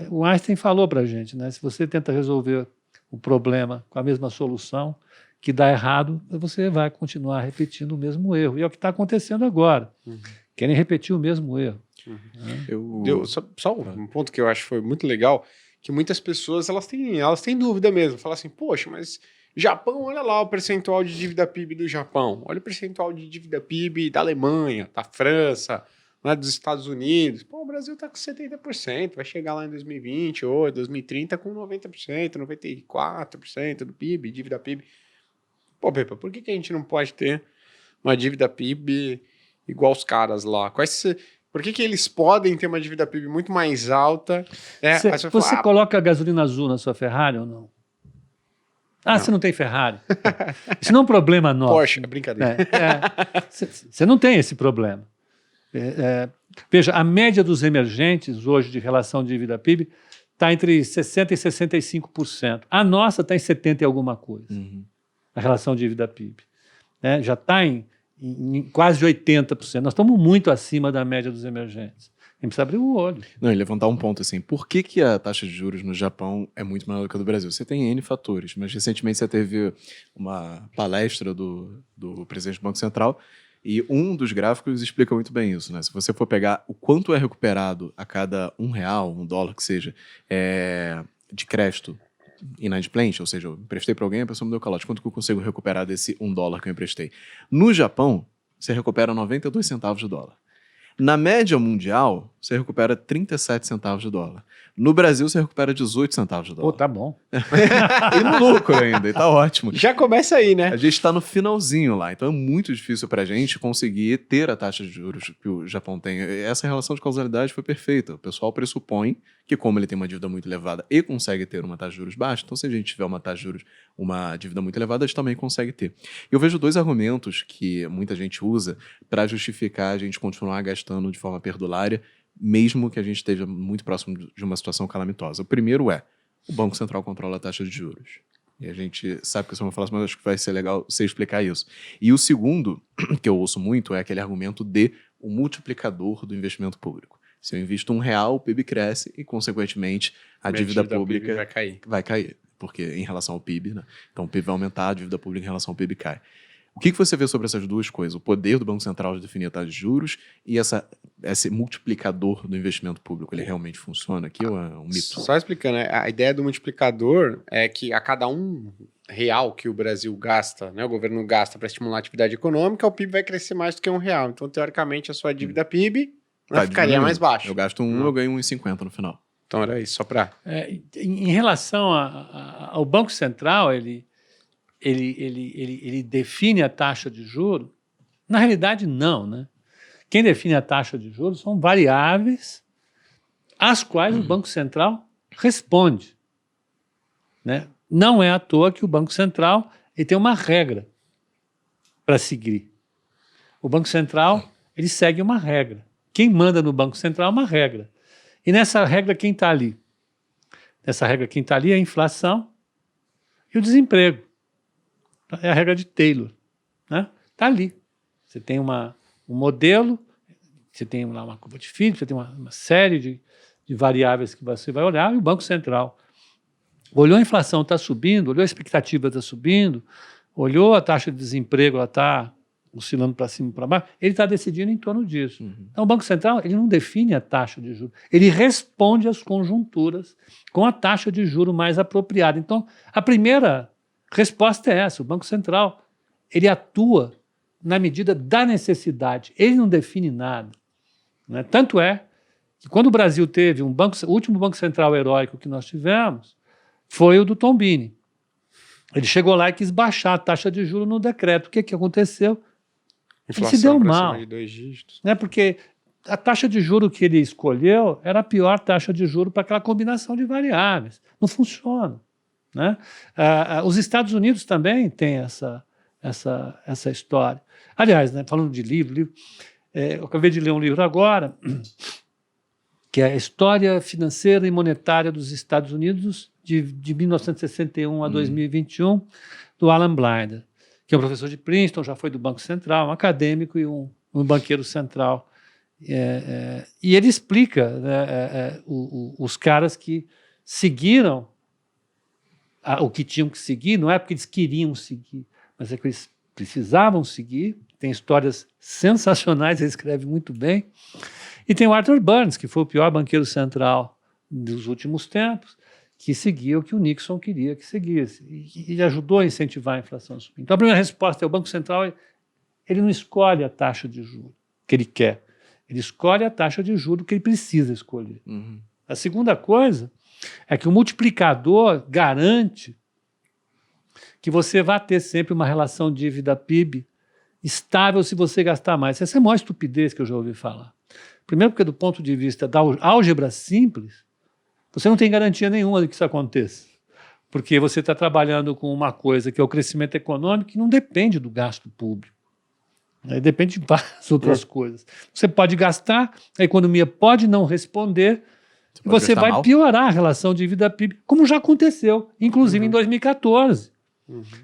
O Einstein falou para a gente, né? Se você tenta resolver o problema com a mesma solução, que dá errado, você vai continuar repetindo o mesmo erro. E é o que está acontecendo agora. Querem repetir o mesmo erro. Só um ponto que eu acho que foi muito legal, que muitas pessoas elas têm dúvida mesmo. Falam assim, poxa, mas Japão, olha lá o percentual de dívida PIB do Japão, olha o percentual de dívida PIB da Alemanha, da França, né, dos Estados Unidos. Pô, o Brasil está com 70%, vai chegar lá em 2028, 2030 com 90%, 94% do PIB, dívida PIB. Pô, Pepa, por que a gente não pode ter uma dívida PIB igual os caras lá? Por que eles podem ter uma dívida PIB muito mais alta? Né? Você coloca a gasolina azul na sua Ferrari ou não? Não. Você não tem Ferrari. Isso não é um problema nosso. Porsche, é brincadeira. Você não tem esse problema. Veja, a média dos emergentes hoje de relação dívida PIB está entre 60% e 65%. A nossa está em 70% e alguma coisa. A relação dívida PIB. Já está em quase 80%. Nós estamos muito acima da média dos emergentes. A gente precisa abrir o olho. Não, e levantar um ponto assim, por que a taxa de juros no Japão é muito maior do que a do Brasil? Você tem N fatores, mas recentemente você teve uma palestra do presidente do Banco Central e um dos gráficos explica muito bem isso, né? Se você for pegar o quanto é recuperado a cada R$1, $1 que seja, de crédito inadimplente, ou seja, eu emprestei para alguém, a pessoa me deu calote, quanto que eu consigo recuperar desse $1 que eu emprestei? No Japão, você recupera 92 centavos de dólar. Na média mundial, você recupera 37 centavos de dólar. No Brasil, você recupera 18 centavos de dólar. Pô, tá bom. E no lucro ainda, e tá ótimo. Já começa aí, né? A gente está no finalzinho lá, então é muito difícil para a gente conseguir ter a taxa de juros que o Japão tem. Essa relação de causalidade foi perfeita. O pessoal pressupõe que, como ele tem uma dívida muito elevada e consegue ter uma taxa de juros baixa, então se a gente tiver uma taxa de juros, uma dívida muito elevada, a gente também consegue ter. Eu vejo dois argumentos que muita gente usa para justificar a gente continuar gastando de forma perdulária, mesmo que a gente esteja muito próximo de uma situação calamitosa. O primeiro é, o Banco Central controla a taxa de juros. E a gente sabe que você vai falar, mas acho que vai ser legal você explicar isso. E o segundo, que eu ouço muito, é aquele argumento de o multiplicador do investimento público. Se eu invisto R$1, o PIB cresce e, consequentemente, a dívida pública vai cair. Vai cair. porque em relação ao PIB, né? Então o PIB vai aumentar, a dívida pública em relação ao PIB cai. O que você vê sobre essas duas coisas? O poder do Banco Central de definir a taxa de juros e esse multiplicador do investimento público, ele realmente funciona aqui ou é um mito? Só explicando, né? A ideia do multiplicador é que a cada R$1 que o Brasil gasta, né, o governo gasta para estimular a atividade econômica, o PIB vai crescer mais do que R$1. Então, teoricamente, a sua dívida PIB ficaria mais baixa. Eu gasto eu ganho 1,50 no final. Então, era isso, só para... Em relação ao Banco Central, ele define a taxa de juros? Na realidade, não, né? Quem define a taxa de juros são variáveis às quais o Banco Central responde, né? Não é à toa que o Banco Central ele tem uma regra para seguir. O Banco Central ele segue uma regra. Quem manda no Banco Central é uma regra. E nessa regra, quem está ali? Nessa regra, quem está ali é a inflação e o desemprego. É a regra de Taylor, né? Está ali. Você tem um modelo, você tem lá uma curva de Phillips, você tem uma série de variáveis que você vai olhar, e o Banco Central olhou a inflação está subindo, olhou a expectativa está subindo, olhou a taxa de desemprego, ela está oscilando para cima e para baixo, ele está decidindo em torno disso. Então, o Banco Central ele não define a taxa de juros, ele responde às conjunturas com a taxa de juros mais apropriada. Então, a primeira resposta é essa: o Banco Central ele atua na medida da necessidade, ele não define nada, né? Tanto é que quando o Brasil teve o último Banco Central heróico que nós tivemos foi o do Tombini. Ele chegou lá e quis baixar a taxa de juros no decreto. O que aconteceu? Ele se deu mal, de 2 dígitos. né? Porque a taxa de juros que ele escolheu era a pior taxa de juros para aquela combinação de variáveis. Não funciona, né? Os Estados Unidos também têm essa história. Aliás, né, falando de livro, eu acabei de ler um livro agora, que é a História Financeira e Monetária dos Estados Unidos, de 1961 a 2021, do Alan Blinder, que é um professor de Princeton, já foi do Banco Central, um acadêmico e um banqueiro central. E ele explica, né, os caras que seguiram o que tinham que seguir, não é porque eles queriam seguir, mas é que eles precisavam seguir. Tem histórias sensacionais, ele escreve muito bem. E tem o Arthur Burns, que foi o pior banqueiro central dos últimos tempos, que seguia o que o Nixon queria que seguisse, e ajudou a incentivar a inflação a subir. Então, a primeira resposta é: o Banco Central ele não escolhe a taxa de juros que ele quer, ele escolhe a taxa de juros que ele precisa escolher. A segunda coisa é que o multiplicador garante que você vai ter sempre uma relação dívida-PIB estável se você gastar mais. Essa é a maior estupidez que eu já ouvi falar. Primeiro porque, do ponto de vista da álgebra simples, você não tem garantia nenhuma de que isso aconteça, porque você está trabalhando com uma coisa que é o crescimento econômico, que não depende do gasto público, né? Depende de várias outras coisas. Você pode gastar, a economia pode não responder, e você vai piorar a relação dívida-PIB, como já aconteceu, inclusive em 2014,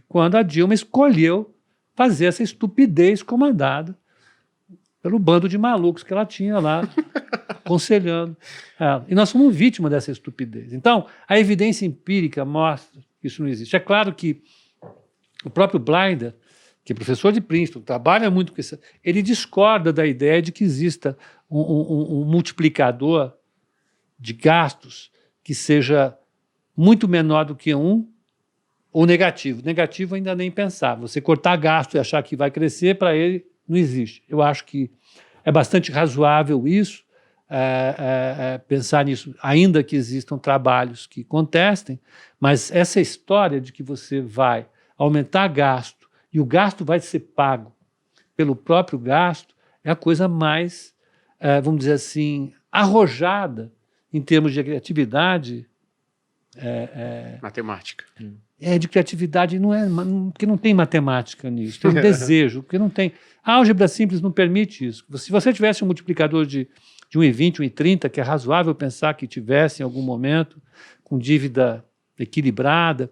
quando a Dilma escolheu fazer essa estupidez comandada pelo bando de malucos que ela tinha lá aconselhando ela. E nós fomos vítima dessa estupidez. Então, a evidência empírica mostra que isso não existe. É claro que o próprio Blinder, que é professor de Princeton, trabalha muito com isso, ele discorda da ideia de que exista um multiplicador de gastos que seja muito menor do que 1 ou negativo. Negativo ainda nem pensar. Você cortar gasto e achar que vai crescer, para ele não existe. Eu acho que é bastante razoável isso, pensar nisso, ainda que existam trabalhos que contestem, mas essa história de que você vai aumentar gasto e o gasto vai ser pago pelo próprio gasto é a coisa mais, vamos dizer assim, arrojada em termos de criatividade. Matemática. De criatividade, porque não tem matemática nisso, tem um desejo, porque não tem. A álgebra simples não permite isso. Se você tivesse um multiplicador de 1,20, 1,30, que é razoável pensar que tivesse em algum momento, com dívida equilibrada,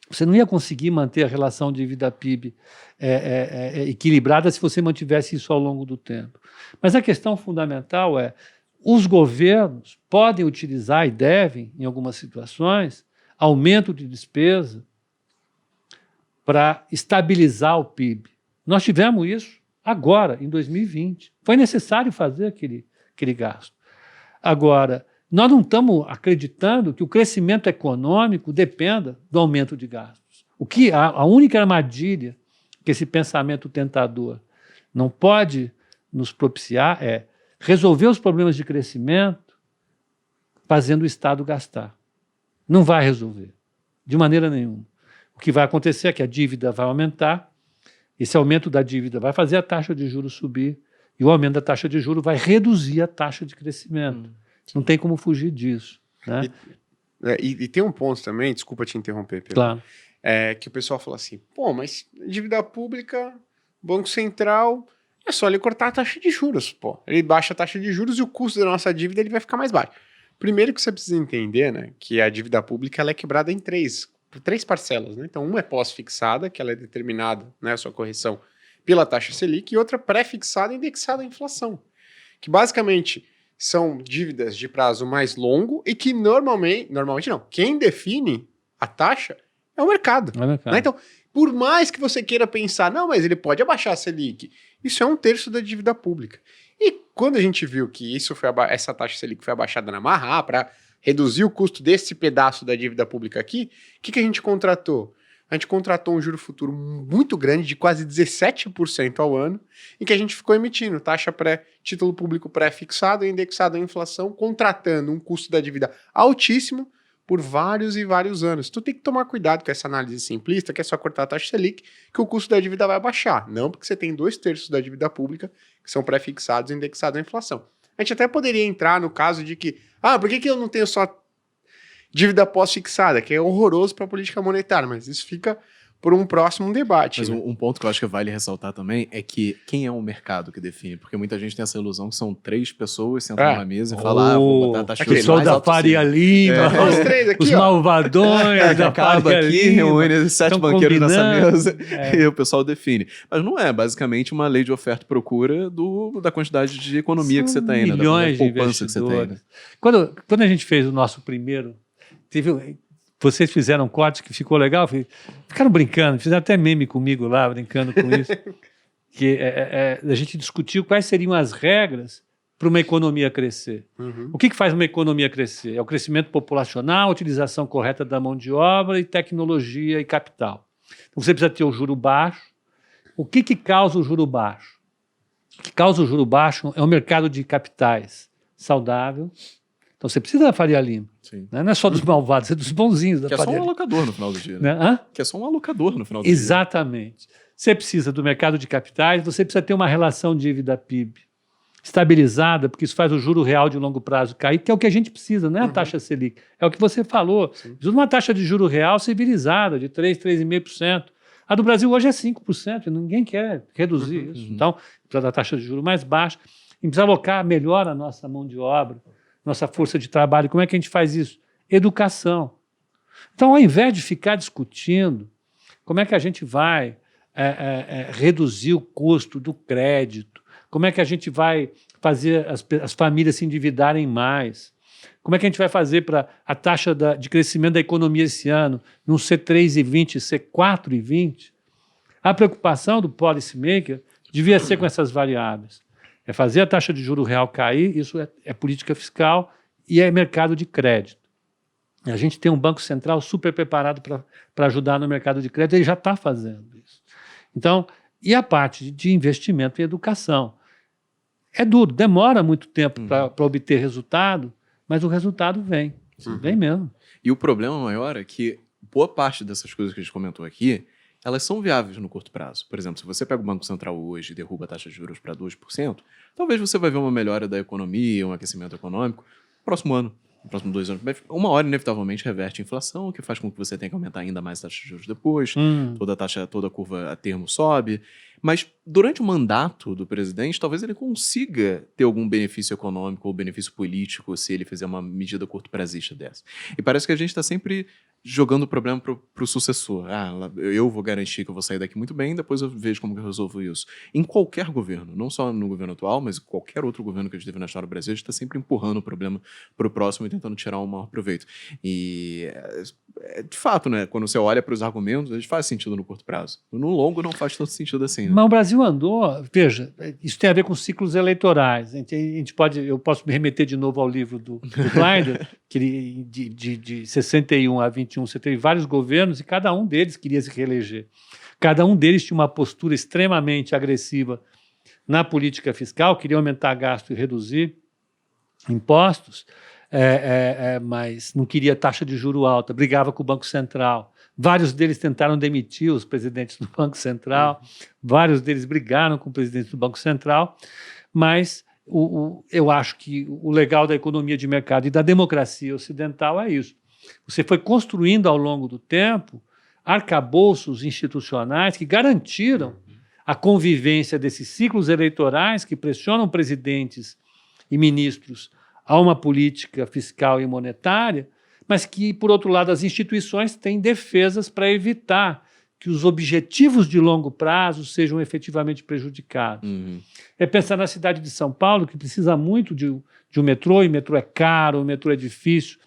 você não ia conseguir manter a relação dívida-PIB equilibrada se você mantivesse isso ao longo do tempo. Mas a questão fundamental é: os governos podem utilizar e devem, em algumas situações, aumento de despesa para estabilizar o PIB. Nós tivemos isso agora, em 2020. Foi necessário fazer aquele gasto. Agora, nós não estamos acreditando que o crescimento econômico dependa do aumento de gastos. A única armadilha que esse pensamento tentador não pode nos propiciar é resolver os problemas de crescimento fazendo o Estado gastar. Não vai resolver, de maneira nenhuma. O que vai acontecer é que a dívida vai aumentar, esse aumento da dívida vai fazer a taxa de juros subir, e o aumento da taxa de juros vai reduzir a taxa de crescimento. Não tem como fugir disso. Né? E tem um ponto também, desculpa te interromper, Pedro, Claro. Que o pessoal fala assim, pô, mas dívida pública, Banco Central, é só ele cortar a taxa de juros, pô. Ele baixa a taxa de juros e o custo da nossa dívida ele vai ficar mais baixo. Primeiro que você precisa entender, né, que a dívida pública ela é quebrada em três parcelas, né? Então, uma é pós-fixada, que ela é determinada, né, a sua correção pela taxa Selic, e outra pré-fixada, indexada à inflação, que basicamente são dívidas de prazo mais longo e que normalmente não, quem define a taxa é o mercado. Né? Então, por mais que você queira pensar, não, mas ele pode abaixar a Selic, isso é 1/3 da dívida pública. E quando a gente viu que essa taxa Selic foi abaixada na marra para reduzir o custo desse pedaço da dívida pública aqui, o que a gente contratou? A gente contratou um juro futuro muito grande, de quase 17% ao ano, em que a gente ficou emitindo título público pré-fixado e indexado à inflação, contratando um custo da dívida altíssimo por vários e vários anos. Tu tem que tomar cuidado com essa análise simplista, que é só cortar a taxa Selic, que o custo da dívida vai baixar. Não porque você tem 2/3 da dívida pública que são pré-fixados e indexados à inflação. A gente até poderia entrar no caso de que, por que eu não tenho só dívida pós-fixada, que é horroroso para a política monetária, mas isso fica por um próximo debate. Mas né? um ponto que eu acho que vale ressaltar também é que quem é o mercado que define? Porque muita gente tem essa ilusão que são 3 pessoas sentando na mesa e falam, vou botar a taxa de juros pessoal mais da alto Faria possível. Lima, Os três aqui, os ó. malvadões da Acaba Faria aqui, Lima. reúne 7 Tão banqueiros nessa combinando. mesa e o pessoal define. Mas não é basicamente uma lei de oferta e procura da quantidade de economia que você tem, né? Da Milhões de poupança que você tem. Né? investidores. Quando a gente fez o nosso primeiro, vocês fizeram um corte que ficou legal, ficaram brincando, fizeram até meme comigo lá, brincando com isso, que a gente discutiu quais seriam as regras para uma economia crescer. Uhum. O que faz uma economia crescer? É o crescimento populacional, a utilização correta da mão de obra e tecnologia e capital. Então você precisa ter o juro baixo. O que causa o juro baixo? O que causa o juro baixo é o mercado de capitais saudável. Então você precisa da Faria Lima. Sim. Né? Não é só dos malvados, é dos bonzinhos da Que é só Faria um Lima. alocador no final do dia. Né? Né? Hã? Que é só um alocador no final do dia. Exatamente. Você precisa do mercado de capitais, você precisa ter uma relação dívida-PIB estabilizada, porque isso faz o juro real de longo prazo cair, que é o que a gente precisa, não é a taxa Selic. É o que você falou. Precisa de uma taxa de juro real civilizada, de 3%, 3,5%. A do Brasil hoje é 5%, e ninguém quer reduzir isso. Então, precisa da taxa de juro mais baixa, e precisa alocar melhor a nossa mão de obra, nossa força de trabalho. Como é que a gente faz isso? Educação. Então, ao invés de ficar discutindo como é que a gente vai reduzir o custo do crédito, como é que a gente vai fazer as famílias se endividarem mais, como é que a gente vai fazer para a taxa de crescimento da economia esse ano não ser 3,20, ser 4,20, a preocupação do policymaker devia ser com essas variáveis. É fazer a taxa de juro real cair, isso é política fiscal e é mercado de crédito. E a gente tem um Banco Central super preparado para ajudar no mercado de crédito, ele já está fazendo isso. Então, e a parte de investimento em educação? É duro, demora muito tempo para obter resultado, mas o resultado vem. Vem mesmo. E o problema maior é que boa parte dessas coisas que a gente comentou aqui, elas são viáveis no curto prazo. Por exemplo, se você pega o Banco Central hoje e derruba a taxa de juros para 2%, talvez você vai ver uma melhora da economia, um aquecimento econômico no próximo ano, nos próximos 2 anos. Mas uma hora, inevitavelmente, reverte a inflação, o que faz com que você tenha que aumentar ainda mais a taxa de juros depois, toda a curva a termo sobe. Mas durante o mandato do presidente, talvez ele consiga ter algum benefício econômico ou benefício político se ele fizer uma medida curto-prazista dessa. E parece que a gente está sempre jogando o problema pro sucessor. Eu vou garantir que eu vou sair daqui muito bem, depois eu vejo como que eu resolvo isso. Em qualquer governo, não só no governo atual, mas qualquer outro governo que a gente teve na história do Brasil, a gente está sempre empurrando o problema pro próximo e tentando tirar o maior proveito. E, de fato, né, quando você olha para os argumentos, eles fazem sentido no curto prazo. No longo não faz tanto sentido assim. Né? Mas o Brasil andou, veja, isso tem a ver com ciclos eleitorais. Eu posso me remeter de novo ao livro do Blinder, que ele, de 61 a 21, você teve vários governos e cada um deles queria se reeleger. Cada um deles tinha uma postura extremamente agressiva na política fiscal, queria aumentar gasto e reduzir impostos, mas não queria taxa de juro alta, brigava com o Banco Central. Vários deles tentaram demitir os presidentes do Banco Central, vários deles brigaram com o presidente do Banco Central, mas eu acho que o legal da economia de mercado e da democracia ocidental é isso. Você foi construindo ao longo do tempo arcabouços institucionais que garantiram a convivência desses ciclos eleitorais que pressionam presidentes e ministros a uma política fiscal e monetária, mas que, por outro lado, as instituições têm defesas para evitar que os objetivos de longo prazo sejam efetivamente prejudicados. É pensar na cidade de São Paulo, que precisa muito de um metrô, e o metrô é caro, o metrô é difícil.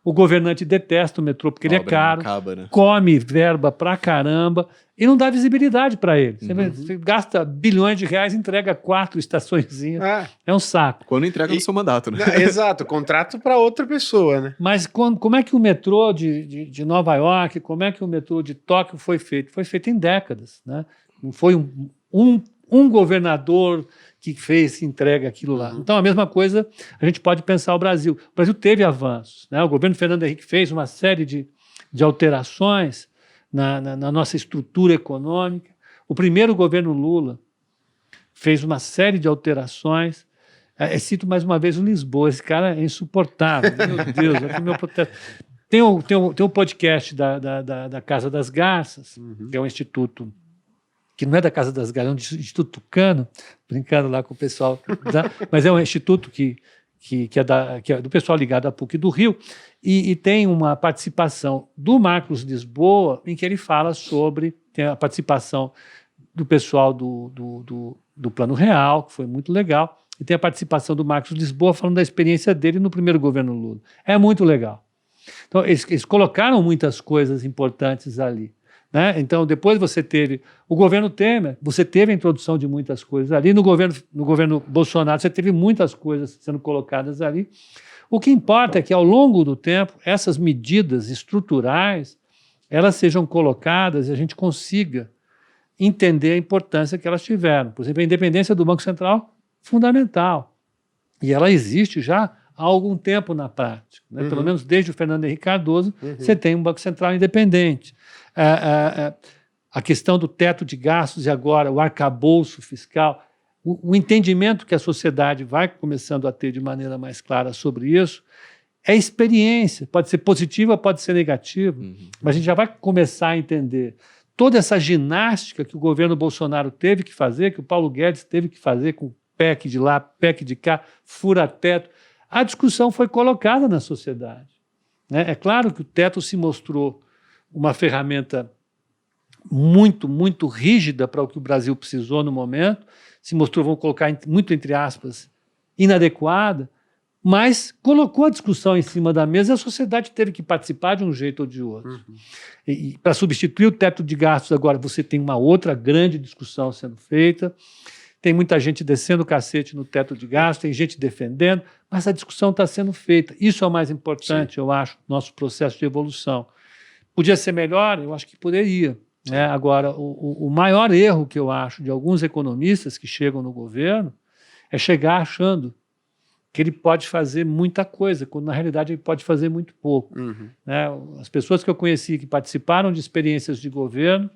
O governante detesta o metrô porque ele é caro, acaba, né? come verba pra caramba e não dá visibilidade para ele. Você gasta bilhões de reais e entrega 4 estaçõezinhas. É um saco. Quando entrega no seu mandato, né? Exato, contrato para outra pessoa, né? Mas como é que o metrô de Nova York, como é que o metrô de Tóquio foi feito? Foi feito em décadas, né? Não foi um governador que entrega aquilo lá. Então, a mesma coisa, a gente pode pensar o Brasil. O Brasil teve avanços, né? O governo Fernando Henrique fez uma série de alterações na nossa estrutura econômica. O primeiro governo Lula fez uma série de alterações. Cito mais uma vez o Lisboa. Esse cara é insuportável. Meu Deus, aqui meu protesto. Tem um podcast da Casa das Garças, que é um instituto que não é da Casa das Garças, é um instituto tucano, brincando lá com o pessoal, mas é um instituto que é do pessoal ligado à PUC do Rio, e tem uma participação do Marcos Lisboa, em que ele fala tem a participação do pessoal do Plano Real, que foi muito legal, e tem a participação do Marcos Lisboa falando da experiência dele no primeiro governo Lula. É muito legal. Então, eles colocaram muitas coisas importantes ali. Né? Então, depois você teve o governo Temer, você teve a introdução de muitas coisas ali. No governo Bolsonaro, você teve muitas coisas sendo colocadas ali. O que importa é que, ao longo do tempo, essas medidas estruturais elas sejam colocadas e a gente consiga entender a importância que elas tiveram. Por exemplo, a independência do Banco Central, fundamental. E ela existe já há algum tempo na prática. Né? Pelo menos desde o Fernando Henrique Cardoso, você tem um Banco Central independente. A questão do teto de gastos e agora o arcabouço fiscal, o entendimento que a sociedade vai começando a ter de maneira mais clara sobre isso, é experiência, pode ser positiva, pode ser negativa, mas a gente já vai começar a entender toda essa ginástica que o governo Bolsonaro teve que fazer, que o Paulo Guedes teve que fazer com PEC de lá, PEC de cá, fura-teto. A discussão foi colocada na sociedade. Né? É claro que o teto se mostrou uma ferramenta muito, muito rígida para o que o Brasil precisou no momento, se mostrou, vamos colocar muito entre aspas, inadequada, mas colocou a discussão em cima da mesa e a sociedade teve que participar de um jeito ou de outro. E para substituir o teto de gastos, agora você tem uma outra grande discussão sendo feita, tem muita gente descendo o cacete no teto de gastos, tem gente defendendo, mas a discussão está sendo feita. Isso é o mais importante, eu acho, no nosso processo de evolução. Podia ser melhor? Eu acho que poderia. Né? Agora, o maior erro que eu acho de alguns economistas que chegam no governo é chegar achando que ele pode fazer muita coisa, quando na realidade ele pode fazer muito pouco. Né? As pessoas que eu conheci que participaram de experiências de governo,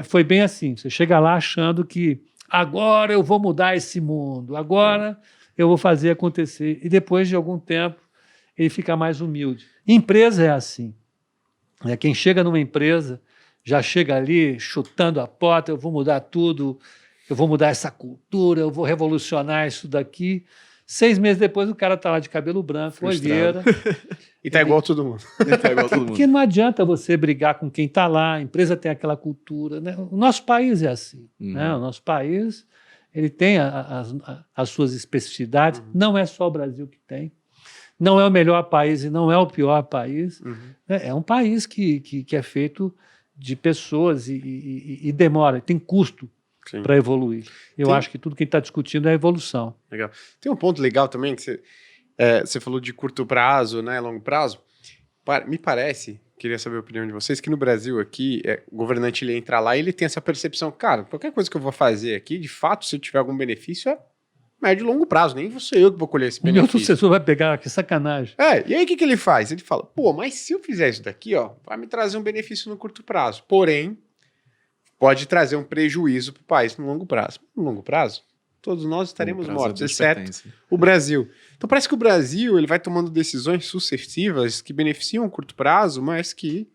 foi bem assim, você chega lá achando que agora eu vou mudar esse mundo, agora eu vou fazer acontecer, e depois de algum tempo ele fica mais humilde. Empresa é assim. Quem chega numa empresa já chega ali chutando a porta, eu vou mudar tudo, eu vou mudar essa cultura, eu vou revolucionar isso daqui, 6 meses depois o cara está lá de cabelo branco, Frustrado. olheira. E tá igual todo mundo. Tá igual todo mundo. Porque não adianta você brigar com quem está lá, a empresa tem aquela cultura. Né? O nosso país é assim. Né? O nosso país ele tem as suas especificidades, não é só o Brasil que tem. Não é o melhor país e não é o pior país. É um país que é feito de pessoas e demora, tem custo para evoluir. Eu acho que tudo que a gente está discutindo é a evolução. Legal. Tem um ponto legal também que você falou de curto prazo, né, longo prazo. Me parece, queria saber a opinião de vocês, que no Brasil aqui, o governante ele entra lá e ele tem essa percepção, cara, qualquer coisa que eu vou fazer aqui, de fato, se eu tiver algum benefício, é médio e longo prazo, nem vou ser eu que vou colher esse O meu benefício. sucessor vai pegar, que sacanagem. E aí o que ele faz? Ele fala, pô, mas se eu fizer isso daqui, ó, vai me trazer um benefício no curto prazo, porém, pode trazer um prejuízo para o país no longo prazo. No longo prazo, todos nós estaremos mortos, exceto o Brasil. Então parece que o Brasil ele vai tomando decisões sucessivas que beneficiam o curto prazo, mas que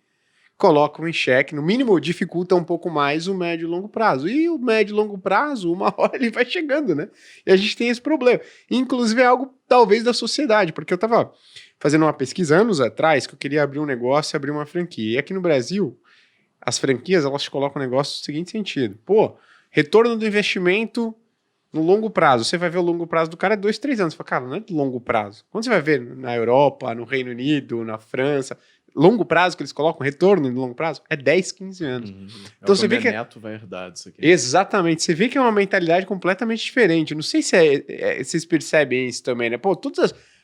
colocam em xeque, no mínimo dificultam um pouco mais o médio e longo prazo. E o médio e longo prazo, uma hora ele vai chegando, né? E a gente tem esse problema. Inclusive é algo talvez da sociedade, porque eu estava fazendo uma pesquisa anos atrás que eu queria abrir um negócio e abrir uma franquia. E aqui no Brasil, as franquias elas te colocam o negócio no seguinte sentido. Pô, retorno do investimento no longo prazo. Você vai ver o longo prazo do cara é 2, 3 anos. Você fala, cara, não é de longo prazo. Quando você vai ver na Europa, no Reino Unido, na França, longo prazo que eles colocam, retorno no longo prazo, é 10, 15 anos. Então você vê que neto vai herdar disso aqui. Exatamente. Você vê que é uma mentalidade completamente diferente. Não sei se vocês percebem isso também, né? Pô,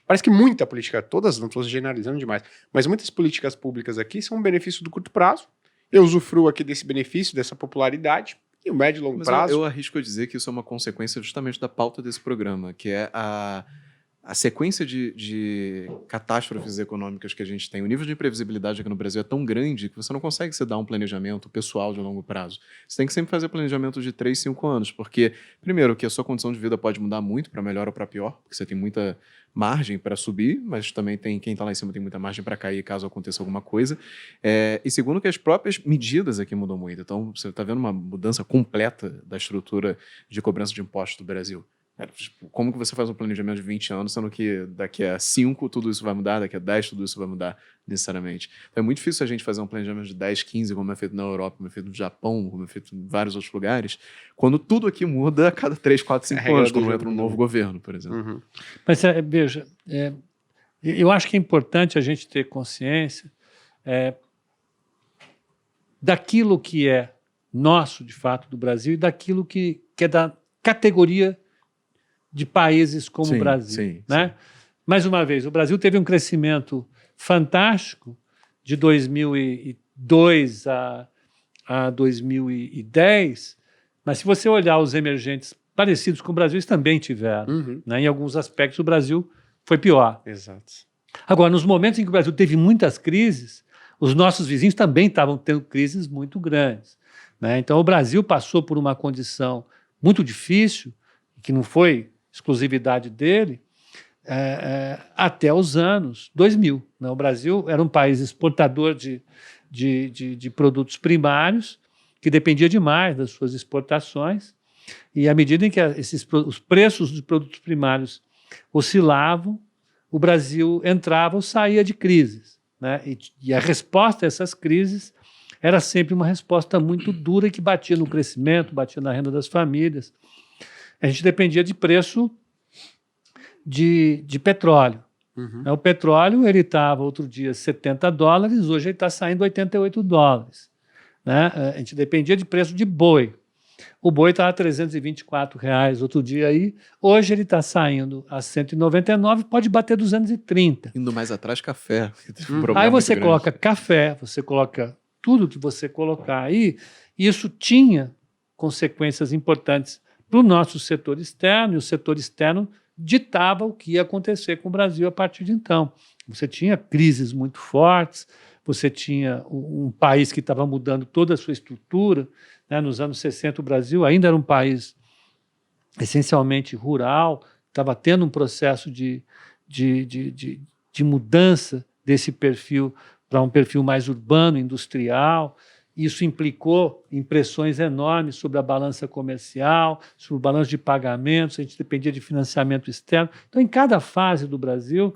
parece que muita política, todas, não estou generalizando demais, mas muitas políticas públicas aqui são um benefício do curto prazo. Eu usufruo aqui desse benefício, dessa popularidade, e o médio e longo prazo. Eu arrisco a dizer que isso é uma consequência justamente da pauta desse programa, que é a sequência de catástrofes econômicas que a gente tem. O nível de imprevisibilidade aqui no Brasil é tão grande que você não consegue se dar um planejamento pessoal de longo prazo. Você tem que sempre fazer planejamento de 3, 5 anos, porque, primeiro, que a sua condição de vida pode mudar muito para melhor ou para pior, porque você tem muita margem para subir, mas também quem está lá em cima tem muita margem para cair caso aconteça alguma coisa. E segundo, que as próprias medidas aqui mudam muito. Então, você está vendo uma mudança completa da estrutura de cobrança de impostos do Brasil. Como que você faz um planejamento de 20 anos, sendo que daqui a 5 tudo isso vai mudar, daqui a 10 tudo isso vai mudar necessariamente. Então é muito difícil a gente fazer um planejamento de 10, 15, como é feito na Europa, como é feito no Japão, como é feito em vários outros lugares, quando tudo aqui muda a cada 3, 4, 5 anos, quando entra um novo governo, por exemplo. Mas, veja, eu acho que é importante a gente ter consciência daquilo que é nosso, de fato, do Brasil, e daquilo que é da categoria de países como o Brasil. Né? Mais uma vez, o Brasil teve um crescimento fantástico de 2002 a 2010, mas se você olhar os emergentes parecidos com o Brasil, eles também tiveram. Né? Em alguns aspectos, o Brasil foi pior. Exato. Agora, nos momentos em que o Brasil teve muitas crises, os nossos vizinhos também estavam tendo crises muito grandes. Né? Então, o Brasil passou por uma condição muito difícil, que não foi exclusividade dele, até os anos 2000. Né? O Brasil era um país exportador de produtos primários, que dependia demais das suas exportações, e à medida em que os preços dos produtos primários oscilavam, o Brasil entrava ou saía de crises. Né? E a resposta a essas crises era sempre uma resposta muito dura que batia no crescimento, batia na renda das famílias. A gente dependia de preço de petróleo. O petróleo ele estava outro dia $70, hoje ele está saindo $88. Né? A gente dependia de preço de boi. O boi estava R$324 outro dia aí, hoje ele está saindo a 199, pode bater 230. Indo mais atrás, café. Aí você coloca café, você coloca tudo que você colocar aí, e isso tinha consequências importantes para o nosso setor externo, e o setor externo ditava o que ia acontecer com o Brasil a partir de então. Você tinha crises muito fortes, você tinha um país que estava mudando toda a sua estrutura. Né? Nos anos 60, o Brasil ainda era um país essencialmente rural, estava tendo um processo de mudança desse perfil para um perfil mais urbano, industrial, Isso implicou em pressões enormes sobre a balança comercial, sobre o balanço de pagamentos, a gente dependia de financiamento externo. Então, em cada fase do Brasil,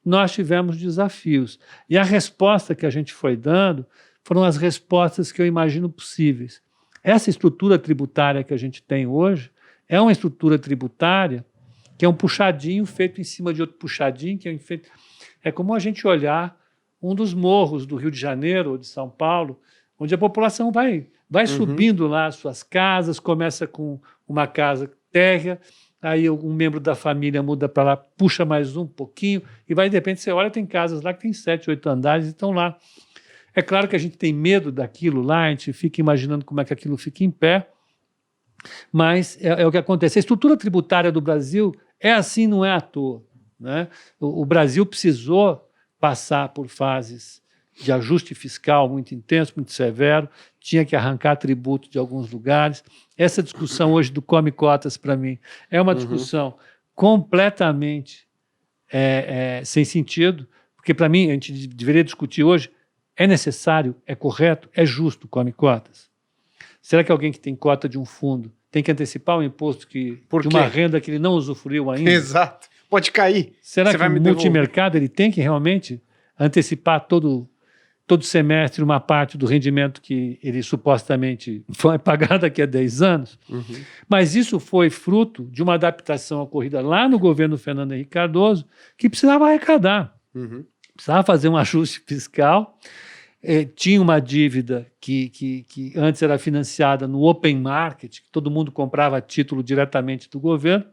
nós tivemos desafios. E a resposta que a gente foi dando foram as respostas que eu imagino possíveis. Essa estrutura tributária que a gente tem hoje é uma estrutura tributária que é um puxadinho feito em cima de outro puxadinho, que é como a gente olhar um dos morros do Rio de Janeiro ou de São Paulo, onde a população vai subindo lá as suas casas, começa com uma casa térrea, aí um membro da família muda para lá, puxa mais um pouquinho, e vai, de repente, você olha, tem casas lá que tem 7, 8 andares e estão lá. É claro que a gente tem medo daquilo lá, a gente fica imaginando como é que aquilo fica em pé, mas é o que acontece. A estrutura tributária do Brasil é assim, não é à toa, né? O Brasil precisou passar por fases de ajuste fiscal muito intenso, muito severo, tinha que arrancar tributo de alguns lugares. Essa discussão hoje do come cotas, para mim, é uma discussão completamente sem sentido, porque, para mim, a gente deveria discutir hoje, é necessário, é correto, é justo come cotas? Será que alguém que tem cota de um fundo tem que antecipar o imposto de uma renda que ele não usufruiu ainda? Exato. Pode cair. Será que o multimercado ele tem que realmente antecipar todo semestre uma parte do rendimento que ele supostamente vai pagar daqui a 10 anos? Mas isso foi fruto de uma adaptação ocorrida lá no governo Fernando Henrique Cardoso, que precisava arrecadar, precisava fazer um ajuste fiscal, tinha uma dívida que antes era financiada no open market, que todo mundo comprava título diretamente do governo.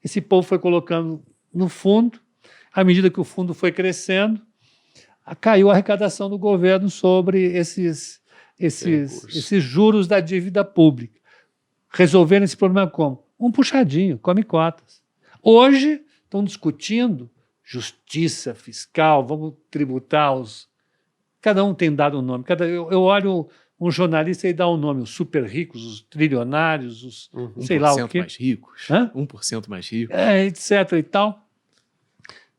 Esse povo foi colocando no fundo, à medida que o fundo foi crescendo, caiu a arrecadação do governo sobre esses juros da dívida pública. Resolveram esse problema como? Um puxadinho, come cotas. Hoje estão discutindo justiça fiscal, vamos tributar os... Cada um tem dado um nome. Eu olho um jornalista e dá um nome, os super ricos, os trilionários, os sei lá o quê. 1% mais ricos. Hã? 1% mais ricos. Etc. e tal.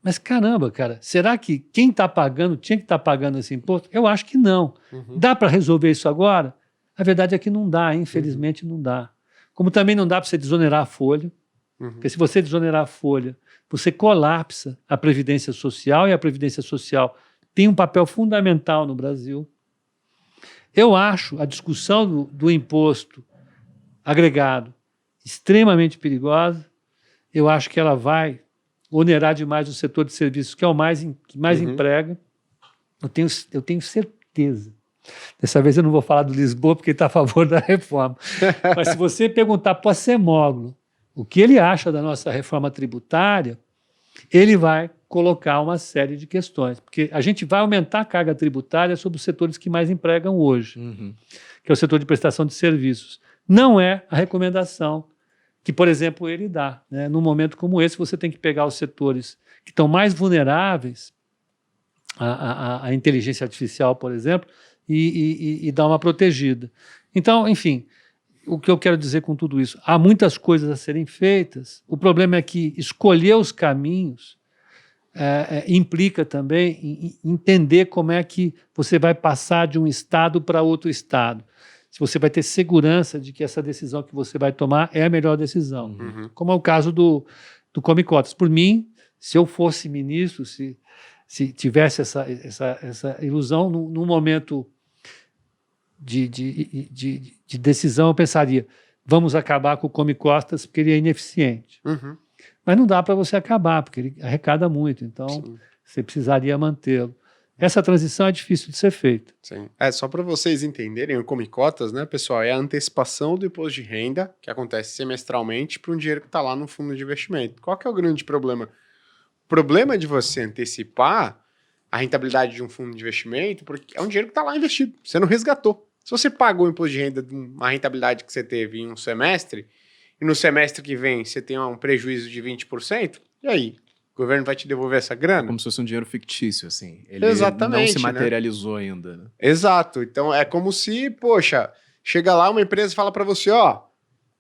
Mas, caramba, cara, será que quem está pagando tinha que estar pagando esse imposto? Eu acho que não. Dá para resolver isso agora? A verdade é que não dá, infelizmente não dá. Como também não dá para você desonerar a folha, porque se você desonerar a folha, você colapsa a Previdência Social, e a Previdência Social tem um papel fundamental no Brasil. Eu acho a discussão do imposto agregado extremamente perigosa. Eu acho que ela vai onerar demais o setor de serviços, que é o que mais emprega. Eu tenho certeza. Dessa vez eu não vou falar do Lisboa, porque ele está a favor da reforma. Mas se você perguntar para o Acemoglu o que ele acha da nossa reforma tributária, ele vai colocar uma série de questões. Porque a gente vai aumentar a carga tributária sobre os setores que mais empregam hoje, que é o setor de prestação de serviços. Não é a recomendação que, por exemplo, ele dá, né? Num momento como esse, você tem que pegar os setores que estão mais vulneráveis à inteligência artificial, por exemplo, e dar uma protegida. Então, enfim, o que eu quero dizer com tudo isso? Há muitas coisas a serem feitas. O problema é que escolher os caminhos implica também em entender como é que você vai passar de um estado para outro estado. Se você vai ter segurança de que essa decisão que você vai tomar é a melhor decisão. Como é o caso do Come Cotas. Por mim, se eu fosse ministro, se tivesse essa ilusão, num momento de decisão, eu pensaria, vamos acabar com o Come Cotas porque ele é ineficiente. Mas não dá para você acabar, porque ele arrecada muito, então você precisaria mantê-lo. Essa transição é difícil de ser feita. Sim. Só para vocês entenderem, o Come Cotas, né, pessoal, é a antecipação do imposto de renda, que acontece semestralmente, para um dinheiro que está lá no fundo de investimento. Qual que é o grande problema? O problema de você antecipar a rentabilidade de um fundo de investimento, porque é um dinheiro que está lá investido, você não resgatou. Se você pagou o imposto de renda de uma rentabilidade que você teve em um semestre, e no semestre que vem você tem um prejuízo de 20%, e aí? O governo vai te devolver essa grana? Como se fosse um dinheiro fictício, assim. Ele Exatamente, não se materializou ainda. Né? Exato. Então, é como se, poxa, chega lá uma empresa e fala para você, ó,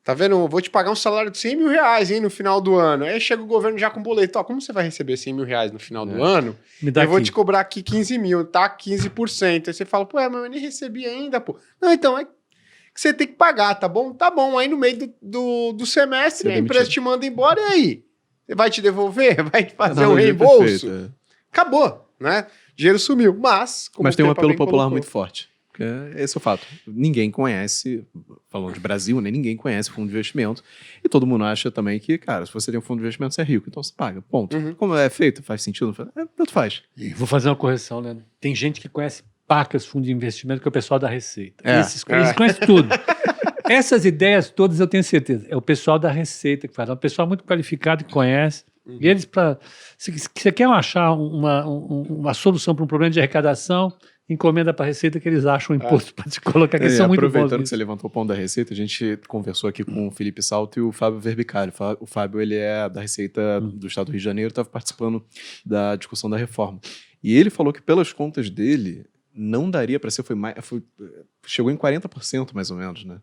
Tá vendo? Eu vou te pagar um salário de 100 mil reais, hein, no final do ano. Aí chega o governo já com boleto. Ó, como você vai receber 100 mil reais no final do ano? Me dá Eu vou aqui. te cobrar aqui 15 mil, tá? 15%. Aí você fala, pô, mas eu nem recebi ainda, pô. Não, então é que você tem que pagar, tá bom? Tá bom. Aí no meio do semestre, Ser a empresa demitido. te manda embora, e aí? Você vai te devolver? Vai fazer um Analogia reembolso? perfeita, Acabou, né? Dinheiro sumiu. Mas, como Mas o tem um Pepa apelo bem popular colocou, muito forte. Esse é o fato. Ninguém conhece, falando de Brasil, né? Ninguém conhece fundo de investimento. E todo mundo acha também que, cara, se você tem um fundo de investimento, você é rico, então você paga. Ponto. Uhum. Como é feito? Faz sentido? Tanto faz. E vou fazer uma correção, né? Tem gente que conhece pacas fundo de investimento, que é o pessoal da Receita. É. Eles conhecem tudo. Essas ideias todas eu tenho certeza. É o pessoal da Receita que faz. É um pessoal muito qualificado que conhece. E eles, se você quer achar uma solução para um problema de arrecadação, encomenda para a Receita que eles acham um imposto para te colocar, que eles são muito bons Aproveitando que nisso. você levantou o pão da Receita, a gente conversou aqui com o Felipe Salto e o Fábio Verbicari. O Fábio, ele é da Receita do Estado do Rio de Janeiro, estava participando da discussão da reforma. E ele falou que pelas contas dele, não daria para ser, chegou em 40% mais ou menos, né?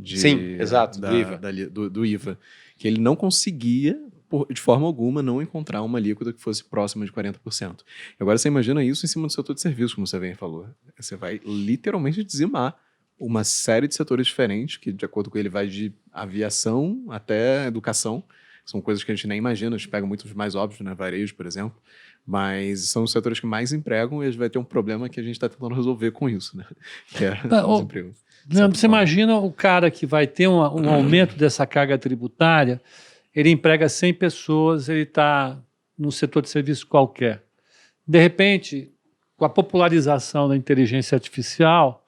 Sim, exato, do IVA. Do IVA. Que ele não conseguia, de forma alguma, não encontrar uma alíquota que fosse próxima de 40%. E agora você imagina isso em cima do setor de serviços, como você bem falou. Você vai literalmente dizimar uma série de setores diferentes, que de acordo com ele vai de aviação até educação. São coisas que a gente nem imagina, a gente pega muitos mais óbvios, né? Varejo, por exemplo. Mas são os setores que mais empregam e a gente vai ter um problema que a gente está tentando resolver com isso, né? Que é o desemprego. Leandro, você imagina o cara que vai ter um aumento dessa carga tributária, ele emprega 100 pessoas, ele está num setor de serviço qualquer. De repente, com a popularização da inteligência artificial,